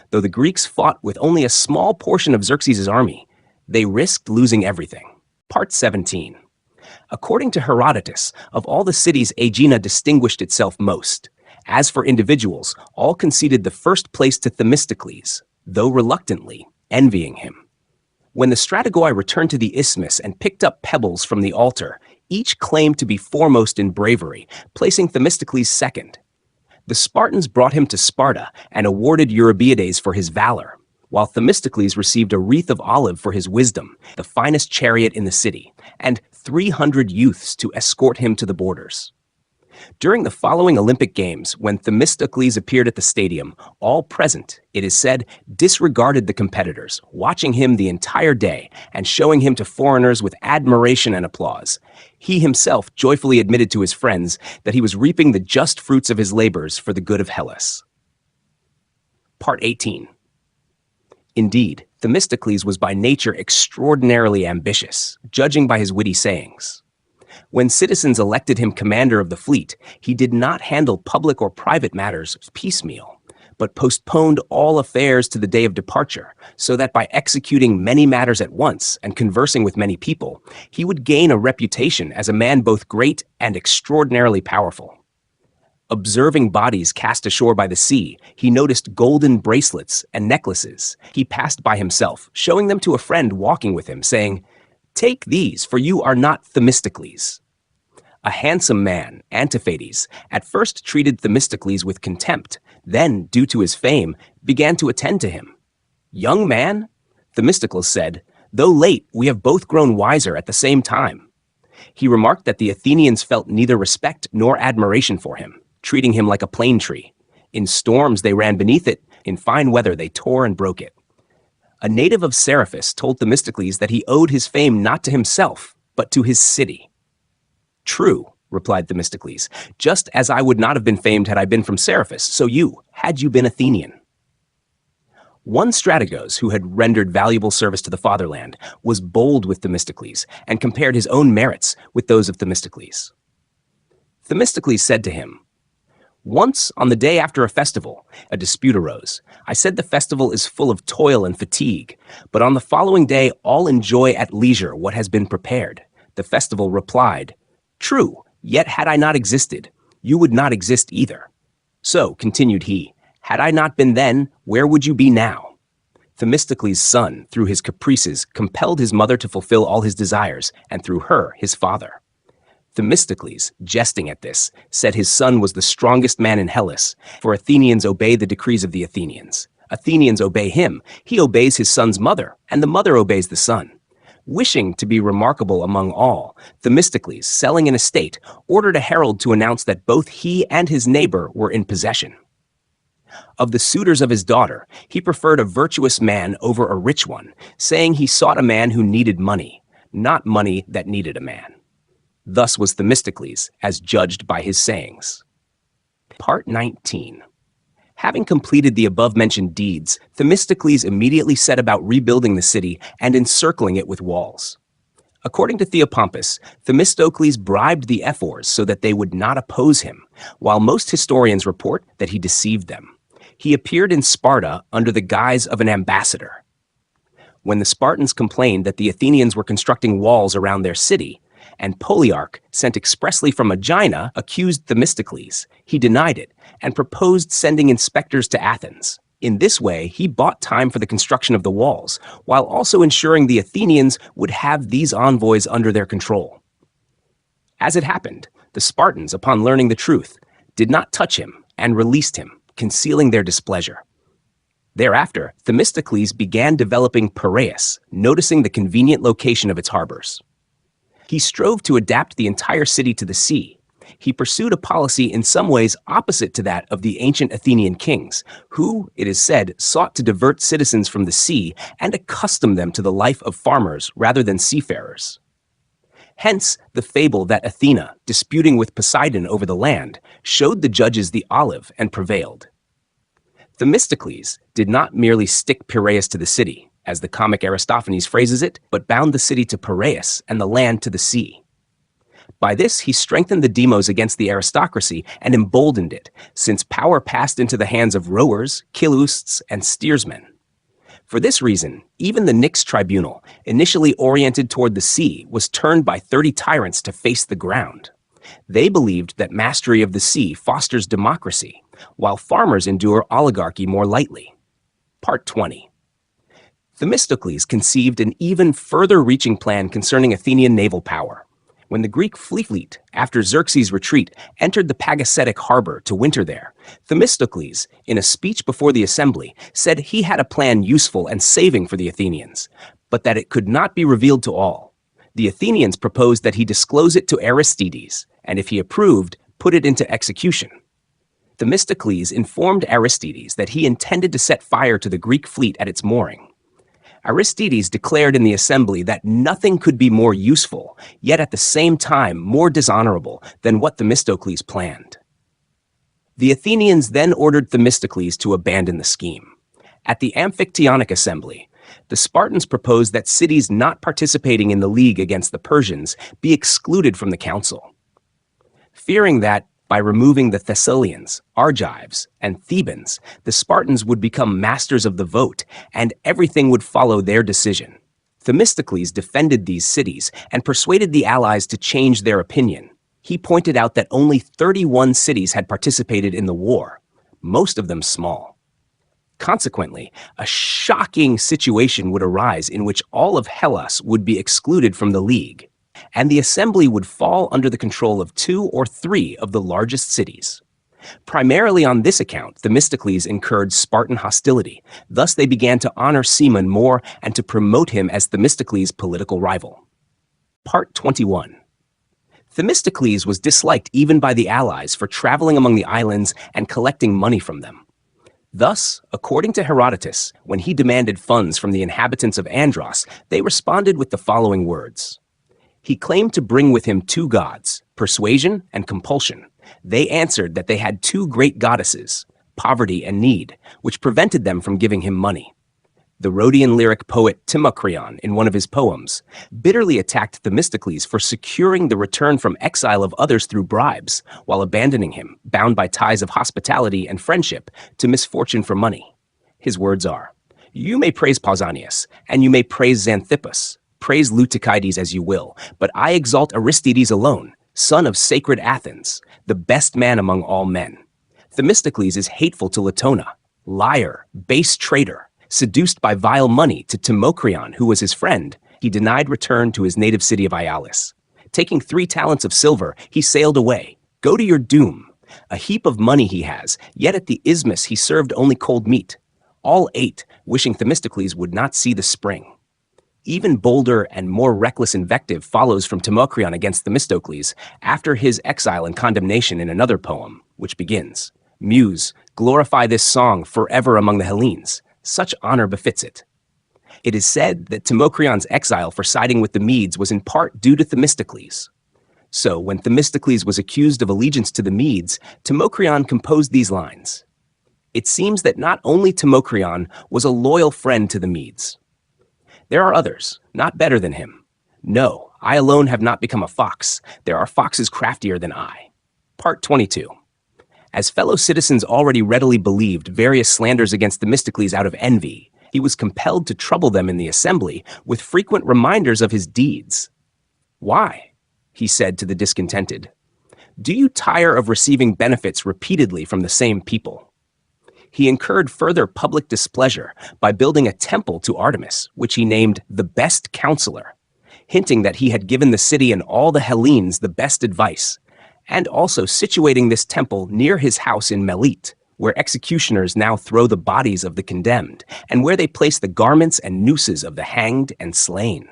Though the Greeks fought with only a small portion of Xerxes' army, they risked losing everything. Part 17. According to Herodotus, of all the cities Aegina distinguished itself most. As for individuals, all conceded the first place to Themistocles, though reluctantly, envying him. When the Strategoi returned to the isthmus and picked up pebbles from the altar, each claimed to be foremost in bravery, placing Themistocles second. The Spartans brought him to Sparta and awarded Eurybiades for his valor, while Themistocles received a wreath of olive for his wisdom, the finest chariot in the city, and 300 youths to escort him to the borders. During the following Olympic Games, when Themistocles appeared at the stadium, all present, it is said, disregarded the competitors, watching him the entire day and showing him to foreigners with admiration and applause. He himself joyfully admitted to his friends that he was reaping the just fruits of his labors for the good of Hellas. Part 18. Indeed, Themistocles was by nature extraordinarily ambitious, judging by his witty sayings. When citizens elected him commander of the fleet, he did not handle public or private matters piecemeal, but postponed all affairs to the day of departure, so that by executing many matters at once and conversing with many people, he would gain a reputation as a man both great and extraordinarily powerful. Observing bodies cast ashore by the sea, he noticed golden bracelets and necklaces. He passed by himself, showing them to a friend walking with him, saying, "Take these, for you are not Themistocles." A handsome man, Antiphates, at first treated Themistocles with contempt, then, due to his fame, began to attend to him. "Young man," Themistocles said, "though late, we have both grown wiser at the same time." He remarked that the Athenians felt neither respect nor admiration for him, treating him like a plane tree. In storms, they ran beneath it. In fine weather, they tore and broke it. A native of Seriphus told Themistocles that he owed his fame not to himself, but to his city. "True," replied Themistocles, "just as I would not have been famed had I been from Seriphus, so you, had you been Athenian." One strategos, who had rendered valuable service to the fatherland, was bold with Themistocles and compared his own merits with those of Themistocles. Themistocles said to him, "Once, on the day after a festival, a dispute arose. I said the festival is full of toil and fatigue, but on the following day all enjoy at leisure what has been prepared." The festival replied, "True, yet had I not existed, you would not exist either. So," continued he, "had I not been then, where would you be now?" Themistocles' son, through his caprices, compelled his mother to fulfill all his desires, and through her, his father. Themistocles, jesting at this, said his son was the strongest man in Hellas, for Athenians obey the decrees of the Athenians. Athenians obey him, he obeys his son's mother, and the mother obeys the son. Wishing to be remarkable among all, Themistocles, selling an estate, ordered a herald to announce that both he and his neighbor were in possession. Of the suitors of his daughter, he preferred a virtuous man over a rich one, saying he sought a man who needed money, not money that needed a man. Thus was Themistocles, as judged by his sayings. Part 19. Having completed the above-mentioned deeds, Themistocles immediately set about rebuilding the city and encircling it with walls. According to Theopompus, Themistocles bribed the ephors so that they would not oppose him, while most historians report that he deceived them. He appeared in Sparta under the guise of an ambassador. When the Spartans complained that the Athenians were constructing walls around their city, and Plutarch, sent expressly from Aegina, accused Themistocles, he denied it and proposed sending inspectors to Athens. In this way, he bought time for the construction of the walls, while also ensuring the Athenians would have these envoys under their control. As it happened, the Spartans, upon learning the truth, did not touch him and released him, concealing their displeasure. Thereafter, Themistocles began developing Piraeus, noticing the convenient location of its harbors. He strove to adapt the entire city to the sea. He pursued a policy in some ways opposite to that of the ancient Athenian kings, who, it is said, sought to divert citizens from the sea and accustom them to the life of farmers rather than seafarers. Hence, the fable that Athena, disputing with Poseidon over the land, showed the judges the olive and prevailed. Themistocles did not merely stick Piraeus to the city, as the comic Aristophanes phrases it, but bound the city to Piraeus and the land to the sea. By this, he strengthened the demos against the aristocracy and emboldened it, since power passed into the hands of rowers, kilousts, and steersmen. For this reason, even the Nix tribunal, initially oriented toward the sea, was turned by 30 tyrants to face the ground. They believed that mastery of the sea fosters democracy, while farmers endure oligarchy more lightly. Part 20. Themistocles conceived an even further-reaching plan concerning Athenian naval power. When the Greek fleet, after Xerxes' retreat, entered the Pagasetic harbor to winter there, Themistocles, in a speech before the assembly, said he had a plan useful and saving for the Athenians, but that it could not be revealed to all. The Athenians proposed that he disclose it to Aristides, and if he approved, put it into execution. Themistocles informed Aristides that he intended to set fire to the Greek fleet at its mooring. Aristides declared in the assembly that nothing could be more useful, yet at the same time more dishonorable than what Themistocles planned. The Athenians then ordered Themistocles to abandon the scheme. At the Amphictyonic assembly, the Spartans proposed that cities not participating in the league against the Persians be excluded from the council. Fearing that, by removing the Thessalians, Argives, and Thebans, the Spartans would become masters of the vote, and everything would follow their decision. Themistocles defended these cities and persuaded the allies to change their opinion. He pointed out that only 31 cities had participated in the war, most of them small. Consequently, a shocking situation would arise in which all of Hellas would be excluded from the league, and the assembly would fall under the control of 2 or 3 of the largest cities. Primarily on this account, Themistocles incurred Spartan hostility. Thus they began to honor Cimon more and to promote him as Themistocles' political rival. Part 21. Themistocles was disliked even by the allies for traveling among the islands and collecting money from them. Thus, according to Herodotus, when he demanded funds from the inhabitants of Andros, they responded with the following words. He claimed to bring with him 2 gods, persuasion and compulsion. They answered that they had 2 great goddesses, poverty and need, which prevented them from giving him money. The Rhodian lyric poet Timocreon, in one of his poems, bitterly attacked Themistocles for securing the return from exile of others through bribes, while abandoning him, bound by ties of hospitality and friendship, to misfortune for money. His words are, "You may praise Pausanias, and you may praise Xanthippus, praise Leucides as you will, but I exalt Aristides alone, son of sacred Athens, the best man among all men. Themistocles is hateful to Latona, liar, base traitor. Seduced by vile money to Timocreon, who was his friend, he denied return to his native city of Ialis. Taking 3 talents of silver, he sailed away. Go to your doom. A heap of money he has, yet at the isthmus he served only cold meat. All ate, wishing Themistocles would not see the spring." Even bolder and more reckless invective follows from Timocreon against Themistocles after his exile and condemnation in another poem, which begins, "Muse, glorify this song forever among the Hellenes. Such honor befits it." It is said that Timocreon's exile for siding with the Medes was in part due to Themistocles. So, when Themistocles was accused of allegiance to the Medes, Timocreon composed these lines. It seems that not only Timocreon was a loyal friend to the Medes. There are others, not better than him. No, I alone have not become a fox. There are foxes craftier than I. Part 22. As fellow citizens already readily believed various slanders against Themistocles out of envy, he was compelled to trouble them in the assembly with frequent reminders of his deeds. "Why?" he said to the discontented. "Do you tire of receiving benefits repeatedly from the same people?" He incurred further public displeasure by building a temple to Artemis, which he named the Best Counselor, hinting that he had given the city and all the Hellenes the best advice, and also situating this temple near his house in Melite, where executioners now throw the bodies of the condemned, and where they place the garments and nooses of the hanged and slain.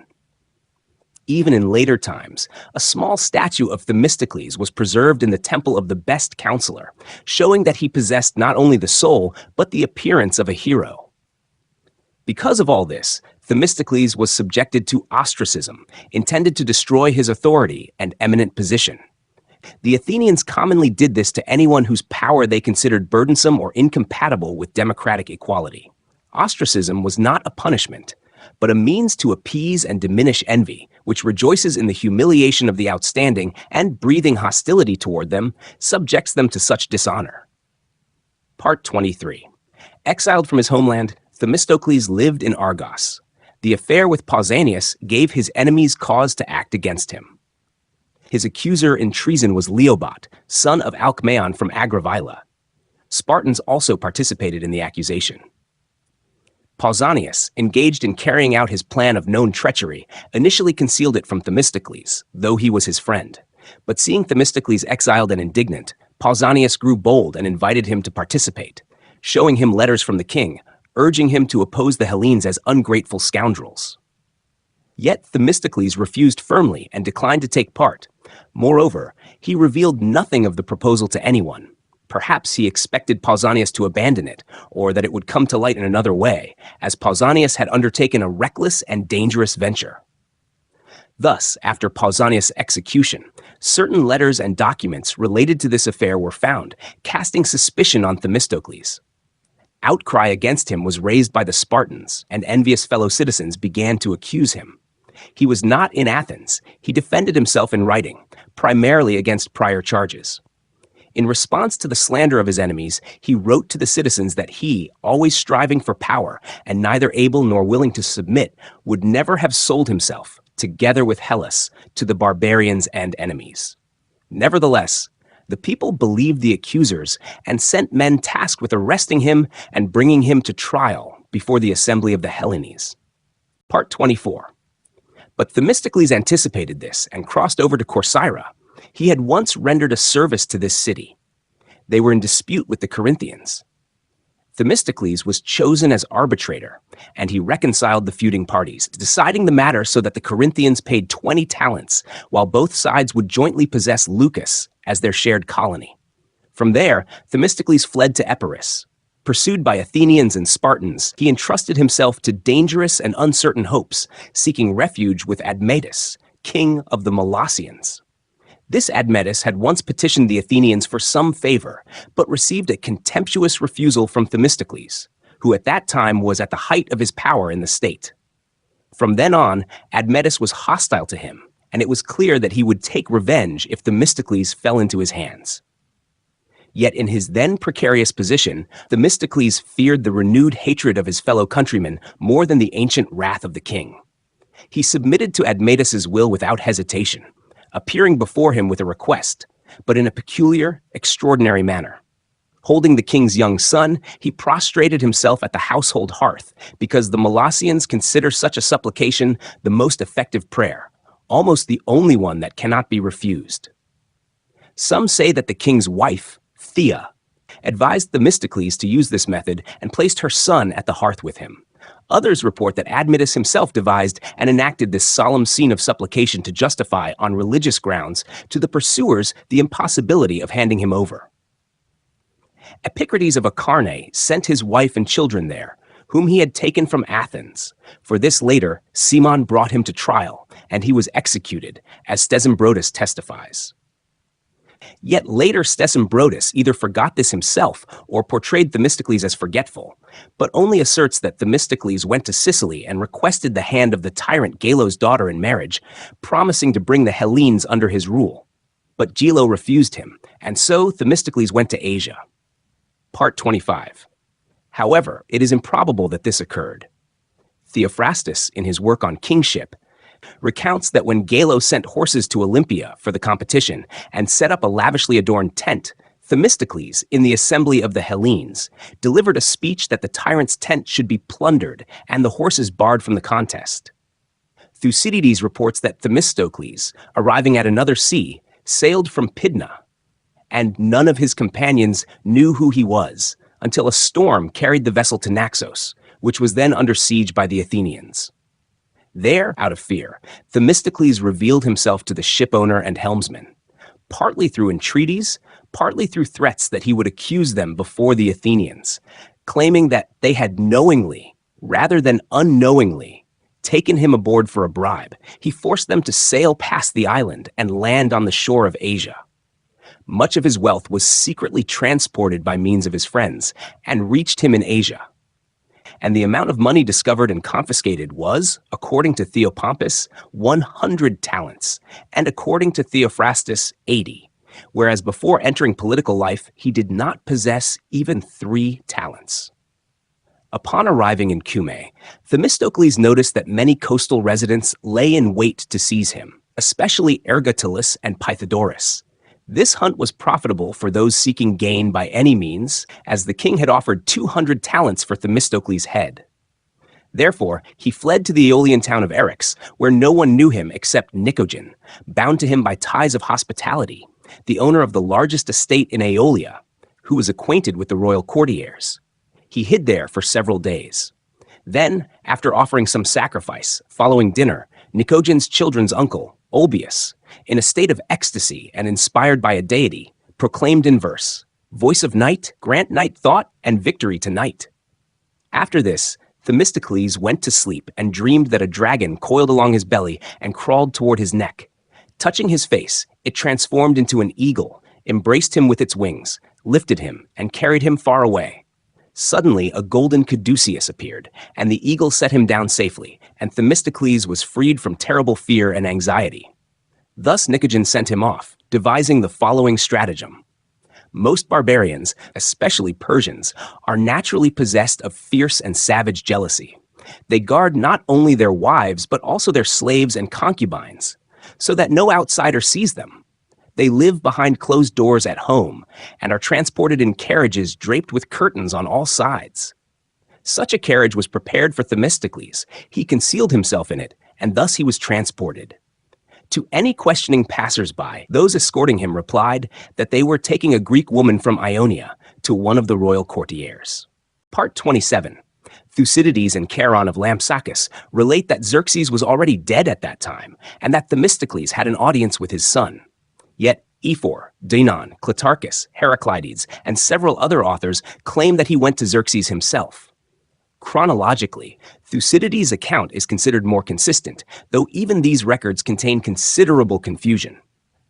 Even in later times, a small statue of Themistocles was preserved in the temple of the Best Counselor, showing that he possessed not only the soul, but the appearance of a hero. Because of all this, Themistocles was subjected to ostracism, intended to destroy his authority and eminent position. The Athenians commonly did this to anyone whose power they considered burdensome or incompatible with democratic equality. Ostracism was not a punishment, but a means to appease and diminish envy, which rejoices in the humiliation of the outstanding and, breathing hostility toward them, subjects them to such dishonor. Part 23. Exiled from his homeland, Themistocles lived in Argos. The affair with Pausanias gave his enemies cause to act against him. His accuser in treason was Leobot, son of Alcmaeon from Agravila. Spartans also participated in the accusation. Pausanias, engaged in carrying out his plan of known treachery, initially concealed it from Themistocles, though he was his friend. But seeing Themistocles exiled and indignant, Pausanias grew bold and invited him to participate, showing him letters from the king, urging him to oppose the Hellenes as ungrateful scoundrels. Yet Themistocles refused firmly and declined to take part. Moreover, he revealed nothing of the proposal to anyone. Perhaps he expected Pausanias to abandon it, or that it would come to light in another way, as Pausanias had undertaken a reckless and dangerous venture. Thus, after Pausanias' execution, certain letters and documents related to this affair were found, casting suspicion on Themistocles. Outcry against him was raised by the Spartans, and envious fellow citizens began to accuse him. He was not in Athens. He defended himself in writing, primarily against prior charges. In response to the slander of his enemies, he wrote to the citizens that he, always striving for power and neither able nor willing to submit, would never have sold himself, together with Hellas, to the barbarians and enemies. Nevertheless, the people believed the accusers and sent men tasked with arresting him and bringing him to trial before the assembly of the Hellenes. Part 24. But Themistocles anticipated this and crossed over to Corcyra. He had once rendered a service to this city. They were in dispute with the Corinthians. Themistocles was chosen as arbitrator, and he reconciled the feuding parties, deciding the matter so that the Corinthians paid 20 talents, while both sides would jointly possess Leucas as their shared colony. From there, Themistocles fled to Epirus. Pursued by Athenians and Spartans, he entrusted himself to dangerous and uncertain hopes, seeking refuge with Admetus, king of the Molossians. This Admetus had once petitioned the Athenians for some favor, but received a contemptuous refusal from Themistocles, who at that time was at the height of his power in the state. From then on, Admetus was hostile to him, and it was clear that he would take revenge if Themistocles fell into his hands. Yet in his then precarious position, Themistocles feared the renewed hatred of his fellow countrymen more than the ancient wrath of the king. He submitted to Admetus's will without hesitation, appearing before him with a request, but in a peculiar, extraordinary manner. Holding the king's young son, he prostrated himself at the household hearth, because the Molossians consider such a supplication the most effective prayer, almost the only one that cannot be refused. Some say that the king's wife, Thea, advised Themistocles to use this method and placed her son at the hearth with him. Others report that Admetus himself devised and enacted this solemn scene of supplication to justify, on religious grounds, to the pursuers the impossibility of handing him over. Epicrates of Acharnae sent his wife and children there, whom he had taken from Athens. For this later, Cimon brought him to trial, and he was executed, as Stesimbrotus testifies. Yet later Stesimbrotus either forgot this himself or portrayed Themistocles as forgetful, but only asserts that Themistocles went to Sicily and requested the hand of the tyrant Gelo's daughter in marriage, promising to bring the Hellenes under his rule. But Gelo refused him, and so Themistocles went to Asia. Part 25. However, it is improbable that this occurred. Theophrastus, in his work on kingship, recounts that when Gelo sent horses to Olympia for the competition and set up a lavishly adorned tent, Themistocles, in the assembly of the Hellenes, delivered a speech that the tyrant's tent should be plundered and the horses barred from the contest. Thucydides reports that Themistocles, arriving at another sea, sailed from Pydna, and none of his companions knew who he was until a storm carried the vessel to Naxos, which was then under siege by the Athenians. There, out of fear, Themistocles revealed himself to the shipowner and helmsman, partly through entreaties, partly through threats that he would accuse them before the Athenians, claiming that they had knowingly, rather than unknowingly, taken him aboard for a bribe. He forced them to sail past the island and land on the shore of Asia. Much of his wealth was secretly transported by means of his friends and reached him in Asia. And the amount of money discovered and confiscated was, according to Theopompus, 100 talents, and according to Theophrastus, 80, whereas before entering political life, he did not possess even 3 talents. Upon arriving in Cumae, Themistocles noticed that many coastal residents lay in wait to seize him, especially Ergotulus and Pythagoras. This hunt was profitable for those seeking gain by any means, as the king had offered 200 talents for Themistocles' head. Therefore, he fled to the Aeolian town of Eryx, where no one knew him except Nicogen, bound to him by ties of hospitality, the owner of the largest estate in Aeolia, who was acquainted with the royal courtiers. He hid there for several days. Then, after offering some sacrifice, following dinner, Nicogen's children's uncle, Olbius, in a state of ecstasy and inspired by a deity, proclaimed in verse, "Voice of night, grant night thought and victory to night." After this, Themistocles went to sleep and dreamed that a dragon coiled along his belly and crawled toward his neck. Touching his face, it transformed into an eagle, embraced him with its wings, lifted him, and carried him far away. Suddenly, a golden caduceus appeared, and the eagle set him down safely, and Themistocles was freed from terrible fear and anxiety. Thus Nicogen sent him off, devising the following stratagem. Most barbarians, especially Persians, are naturally possessed of fierce and savage jealousy. They guard not only their wives, but also their slaves and concubines, so that no outsider sees them. They live behind closed doors at home and are transported in carriages draped with curtains on all sides. Such a carriage was prepared for Themistocles. He concealed himself in it, and thus he was transported. To any questioning passers-by, those escorting him replied that they were taking a Greek woman from Ionia to one of the royal courtiers. Part 27. Thucydides and Charon of Lampsacus relate that Xerxes was already dead at that time, and that Themistocles had an audience with his son. Yet Ephor, Dinon, Clitarchus, Heraclides, and several other authors claim that he went to Xerxes himself. Chronologically, Thucydides' account is considered more consistent, though even these records contain considerable confusion.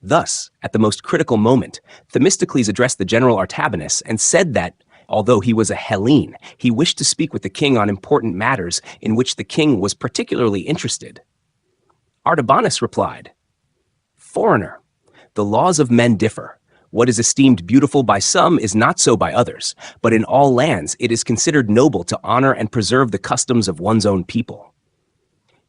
Thus, at the most critical moment, Themistocles addressed the general Artabanus and said that, although he was a Hellene, he wished to speak with the king on important matters in which the king was particularly interested. Artabanus replied, "Foreigner, the laws of men differ. What is esteemed beautiful by some is not so by others, but in all lands it is considered noble to honor and preserve the customs of one's own people.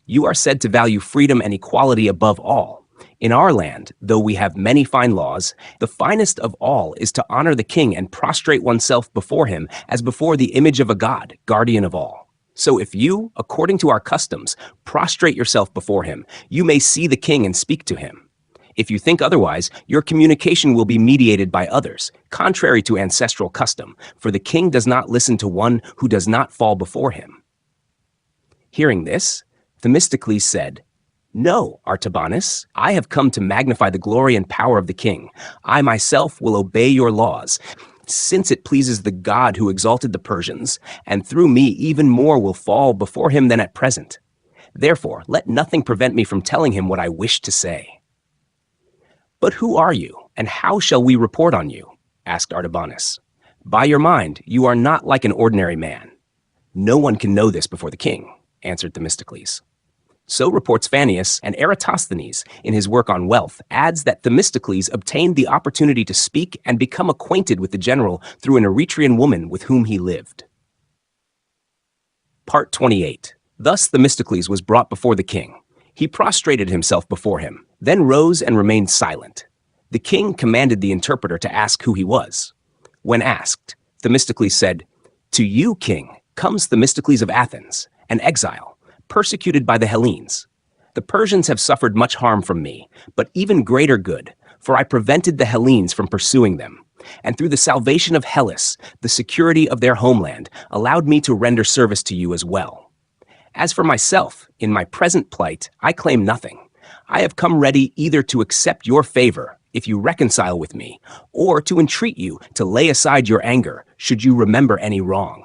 You are said to value freedom and equality above all. In our land, though we have many fine laws, the finest of all is to honor the king and prostrate oneself before him as before the image of a god, guardian of all. So if you, according to our customs, prostrate yourself before him, you may see the king and speak to him. If you think otherwise, your communication will be mediated by others, contrary to ancestral custom, for the king does not listen to one who does not fall before him." Hearing this, Themistocles said, "No, Artabanus, I have come to magnify the glory and power of the king. I myself will obey your laws, since it pleases the God who exalted the Persians, and through me even more will fall before him than at present. Therefore, let nothing prevent me from telling him what I wish to say." "But who are you, and how shall we report on you?" asked Artabanus. "By your mind, you are not like an ordinary man." "No one can know this before the king," answered Themistocles. So reports Fannius, and Eratosthenes, in his work on wealth, adds that Themistocles obtained the opportunity to speak and become acquainted with the general through an Eretrian woman with whom he lived. Part 28. Thus Themistocles was brought before the king. He prostrated himself before him, then rose and remained silent. The king commanded the interpreter to ask who he was. When asked, Themistocles said, "To you, king, comes Themistocles of Athens, an exile, persecuted by the Hellenes. The Persians have suffered much harm from me, but even greater good, for I prevented the Hellenes from pursuing them, and through the salvation of Hellas, the security of their homeland allowed me to render service to you as well. As for myself, in my present plight, I claim nothing. I have come ready either to accept your favor, if you reconcile with me, or to entreat you to lay aside your anger, should you remember any wrong.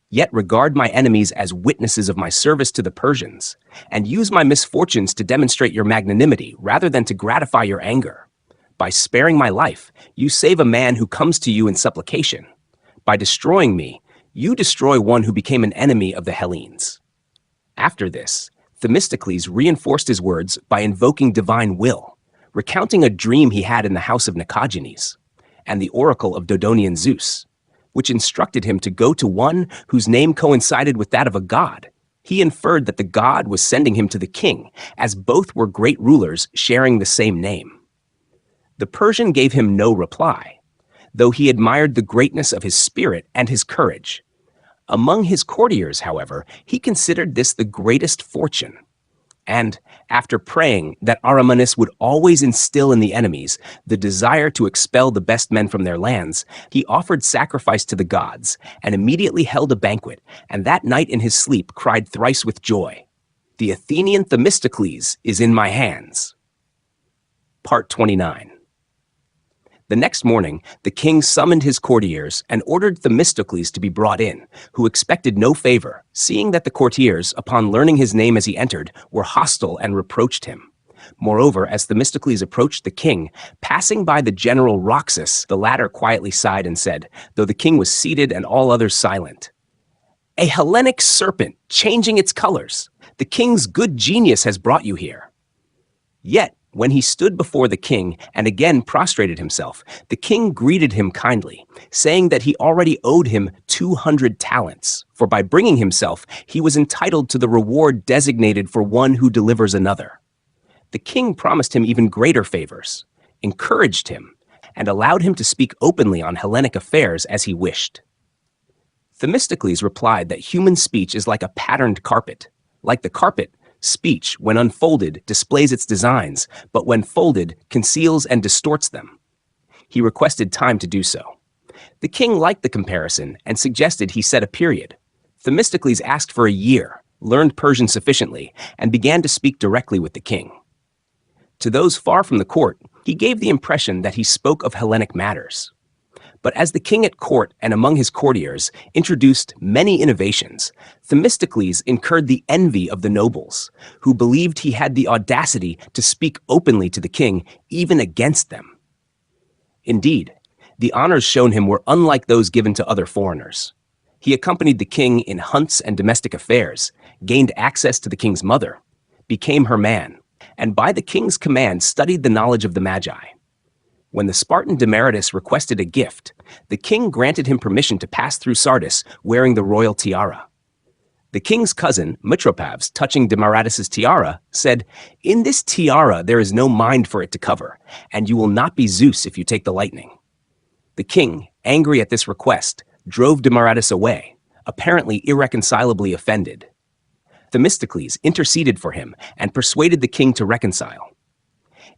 Yet regard my enemies as witnesses of my service to the Persians, and use my misfortunes to demonstrate your magnanimity rather than to gratify your anger. By sparing my life, you save a man who comes to you in supplication. By destroying me, you destroy one who became an enemy of the Hellenes." After this, Themistocles reinforced his words by invoking divine will, recounting a dream he had in the house of Nicogenes, and the oracle of Dodonian Zeus, which instructed him to go to one whose name coincided with that of a god. He inferred that the god was sending him to the king, as both were great rulers sharing the same name. The Persian gave him no reply, though he admired the greatness of his spirit and his courage. Among his courtiers, however, he considered this the greatest fortune. And, after praying that Arimanes would always instill in the enemies the desire to expel the best men from their lands, he offered sacrifice to the gods, and immediately held a banquet, and that night in his sleep cried thrice with joy, "The Athenian Themistocles is in my hands." Part 29. The next morning, the king summoned his courtiers and ordered Themistocles to be brought in, who expected no favor, seeing that the courtiers, upon learning his name as he entered, were hostile and reproached him. Moreover, as Themistocles approached the king, passing by the general Roxas, the latter quietly sighed and said, though the king was seated and all others silent, "A Hellenic serpent, changing its colors. The king's good genius has brought you here." Yet, when he stood before the king and again prostrated himself, the king greeted him kindly, saying that he already owed him 200 talents, for by bringing himself, he was entitled to the reward designated for one who delivers another. The king promised him even greater favors, encouraged him, and allowed him to speak openly on Hellenic affairs as he wished. Themistocles replied that human speech is like a patterned carpet. Like the carpet, speech, when unfolded, displays its designs, but when folded, conceals and distorts them. He requested time to do so. The king liked the comparison and suggested he set a period. Themistocles asked for a year, learned Persian sufficiently, and began to speak directly with the king. To those far from the court, he gave the impression that he spoke of Hellenic matters. But as the king at court and among his courtiers introduced many innovations, Themistocles incurred the envy of the nobles, who believed he had the audacity to speak openly to the king, even against them. Indeed, the honors shown him were unlike those given to other foreigners. He accompanied the king in hunts and domestic affairs, gained access to the king's mother, became her man, and by the king's command studied the knowledge of the Magi. When the Spartan Demaratus requested a gift, the king granted him permission to pass through Sardis wearing the royal tiara. The king's cousin, Mitropavs, touching Demaratus's tiara, said, "In this tiara there is no mind for it to cover, and you will not be Zeus if you take the lightning." The king, angry at this request, drove Demaratus away, apparently irreconcilably offended. Themistocles interceded for him and persuaded the king to reconcile.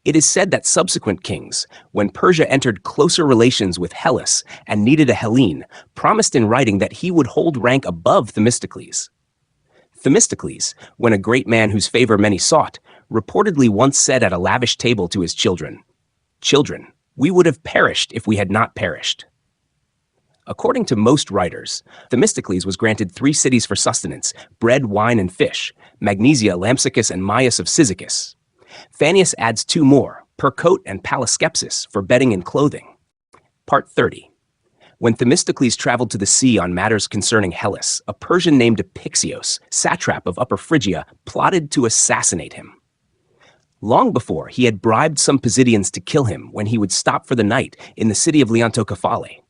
It is said that subsequent kings, when Persia entered closer relations with Hellas and needed a Hellene, promised in writing that he would hold rank above Themistocles. Themistocles, when a great man whose favor many sought, reportedly once said at a lavish table to his children, "Children, we would have perished if we had not perished." According to most writers, Themistocles was granted 3 cities for sustenance, bread, wine, and fish, Magnesia, Lampsacus, and Myus of Cyzicus. Fannius adds 2 more, Percote and Palaskepsis, for bedding and clothing. Part 30. When Themistocles traveled to the sea on matters concerning Hellas, a Persian named Apixios, satrap of Upper Phrygia, plotted to assassinate him. Long before, he had bribed some Pisidians to kill him when he would stop for the night in the city of Leontocephale.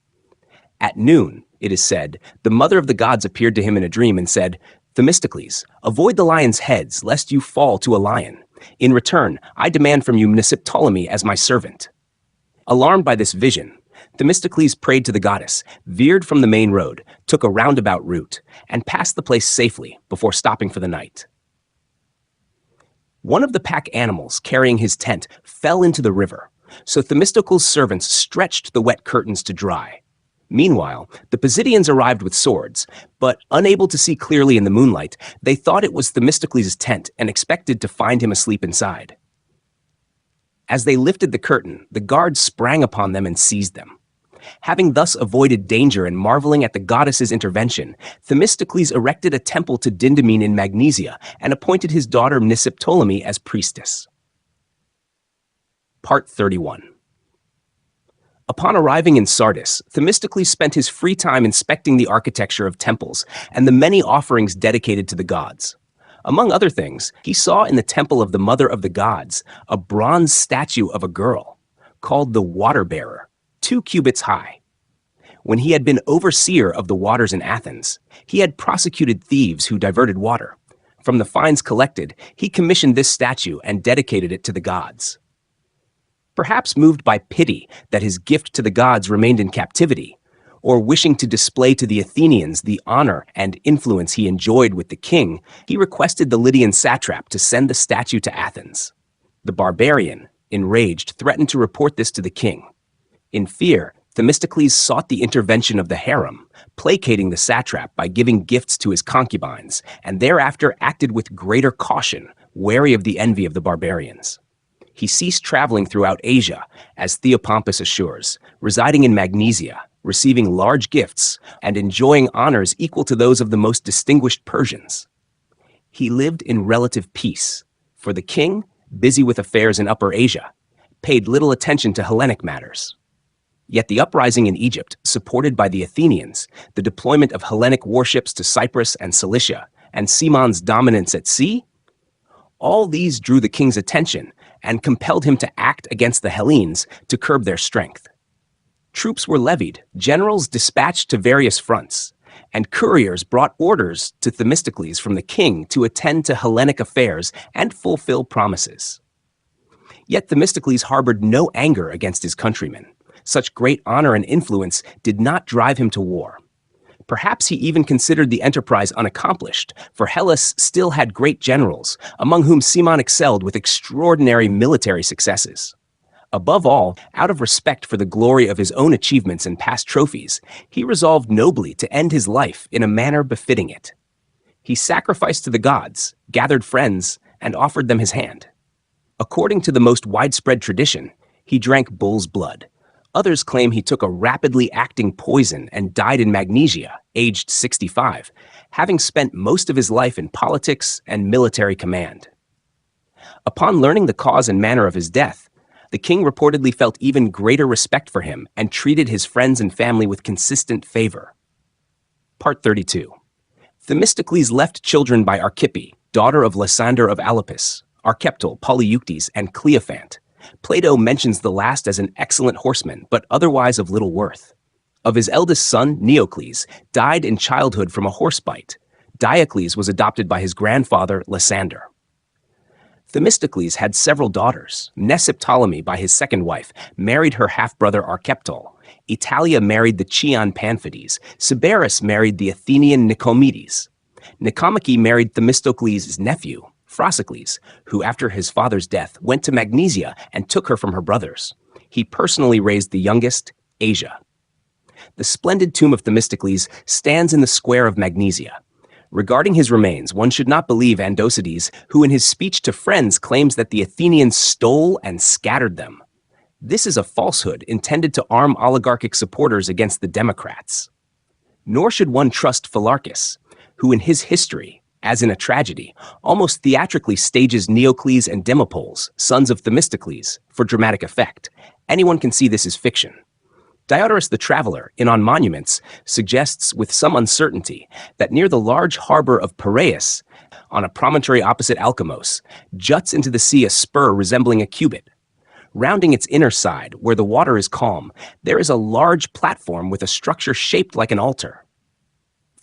At noon, it is said, the mother of the gods appeared to him in a dream and said, "Themistocles, avoid the lions' heads, lest you fall to a lion. In return, I demand from you Ptolemy as my servant." Alarmed by this vision, Themistocles prayed to the goddess, veered from the main road, took a roundabout route, and passed the place safely before stopping for the night. One of the pack animals carrying his tent fell into the river, so Themistocles' servants stretched the wet curtains to dry. Meanwhile, the Pisidians arrived with swords, but unable to see clearly in the moonlight, they thought it was Themistocles' tent and expected to find him asleep inside. As they lifted the curtain, the guards sprang upon them and seized them. Having thus avoided danger and marveling at the goddess's intervention, Themistocles erected a temple to Dindymene in Magnesia and appointed his daughter Ptolemy as priestess. Part 31. Upon arriving in Sardis, Themistocles spent his free time inspecting the architecture of temples and the many offerings dedicated to the gods. Among other things, he saw in the temple of the Mother of the Gods a bronze statue of a girl, called the Water Bearer, 2 cubits high. When he had been overseer of the waters in Athens, he had prosecuted thieves who diverted water. From the fines collected, he commissioned this statue and dedicated it to the gods. Perhaps moved by pity that his gift to the gods remained in captivity, or wishing to display to the Athenians the honor and influence he enjoyed with the king, he requested the Lydian satrap to send the statue to Athens. The barbarian, enraged, threatened to report this to the king. In fear, Themistocles sought the intervention of the harem, placating the satrap by giving gifts to his concubines, and thereafter acted with greater caution, wary of the envy of the barbarians. He ceased traveling throughout Asia, as Theopompus assures, residing in Magnesia, receiving large gifts, and enjoying honors equal to those of the most distinguished Persians. He lived in relative peace, for the king, busy with affairs in Upper Asia, paid little attention to Hellenic matters. Yet the uprising in Egypt, supported by the Athenians, the deployment of Hellenic warships to Cyprus and Cilicia, and Simon's dominance at sea, all these drew the king's attention and compelled him to act against the Hellenes to curb their strength. Troops were levied, generals dispatched to various fronts, and couriers brought orders to Themistocles from the king to attend to Hellenic affairs and fulfill promises. Yet Themistocles harbored no anger against his countrymen. Such great honor and influence did not drive him to war. Perhaps he even considered the enterprise unaccomplished, for Hellas still had great generals, among whom Cimon excelled with extraordinary military successes. Above all, out of respect for the glory of his own achievements and past trophies, he resolved nobly to end his life in a manner befitting it. He sacrificed to the gods, gathered friends, and offered them his hand. According to the most widespread tradition, he drank bull's blood. Others claim he took a rapidly acting poison and died in Magnesia, aged 65, having spent most of his life in politics and military command. Upon learning the cause and manner of his death, the king reportedly felt even greater respect for him and treated his friends and family with consistent favor. Part 32. Themistocles left children by Archippe, daughter of Lysander of Alopus, Archeptol, Polyeuctes, and Cleophant. Plato mentions the last as an excellent horseman, but otherwise of little worth. Of his eldest son, Neocles, died in childhood from a horse bite. Diocles was adopted by his grandfather, Lysander. Themistocles had several daughters. Ptolemy, by his second wife, married her half-brother Archeptol. Italia married the Chian Pamphildes. Sybaris married the Athenian Nicomedes. Nicomache married Themistocles' nephew, Phrasicles, who after his father's death went to Magnesia and took her from her brothers. He personally raised the youngest, Asia. The splendid tomb of Themistocles stands in the square of Magnesia. Regarding his remains, one should not believe Andocides, who in his speech to friends claims that the Athenians stole and scattered them. This is a falsehood intended to arm oligarchic supporters against the Democrats. Nor should one trust Phylarchus, who in his history, as in a tragedy, almost theatrically stages Neocles and Demopoles, sons of Themistocles, for dramatic effect. Anyone can see this is fiction. Diodorus the Traveler, in On Monuments, suggests with some uncertainty that near the large harbor of Piraeus, on a promontory opposite Alkimos, juts into the sea a spur resembling a cubit. Rounding its inner side, where the water is calm, there is a large platform with a structure shaped like an altar.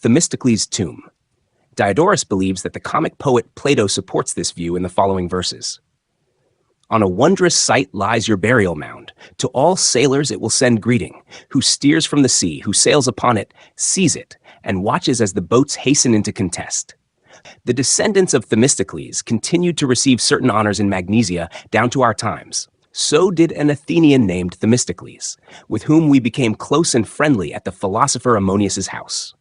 Themistocles' tomb. Diodorus believes that the comic poet Plato supports this view in the following verses. On a wondrous sight lies your burial mound. To all sailors it will send greeting. Who steers from the sea, who sails upon it, sees it, and watches as the boats hasten into contest. The descendants of Themistocles continued to receive certain honors in Magnesia down to our times. So did an Athenian named Themistocles, with whom we became close and friendly at the philosopher Ammonius's house.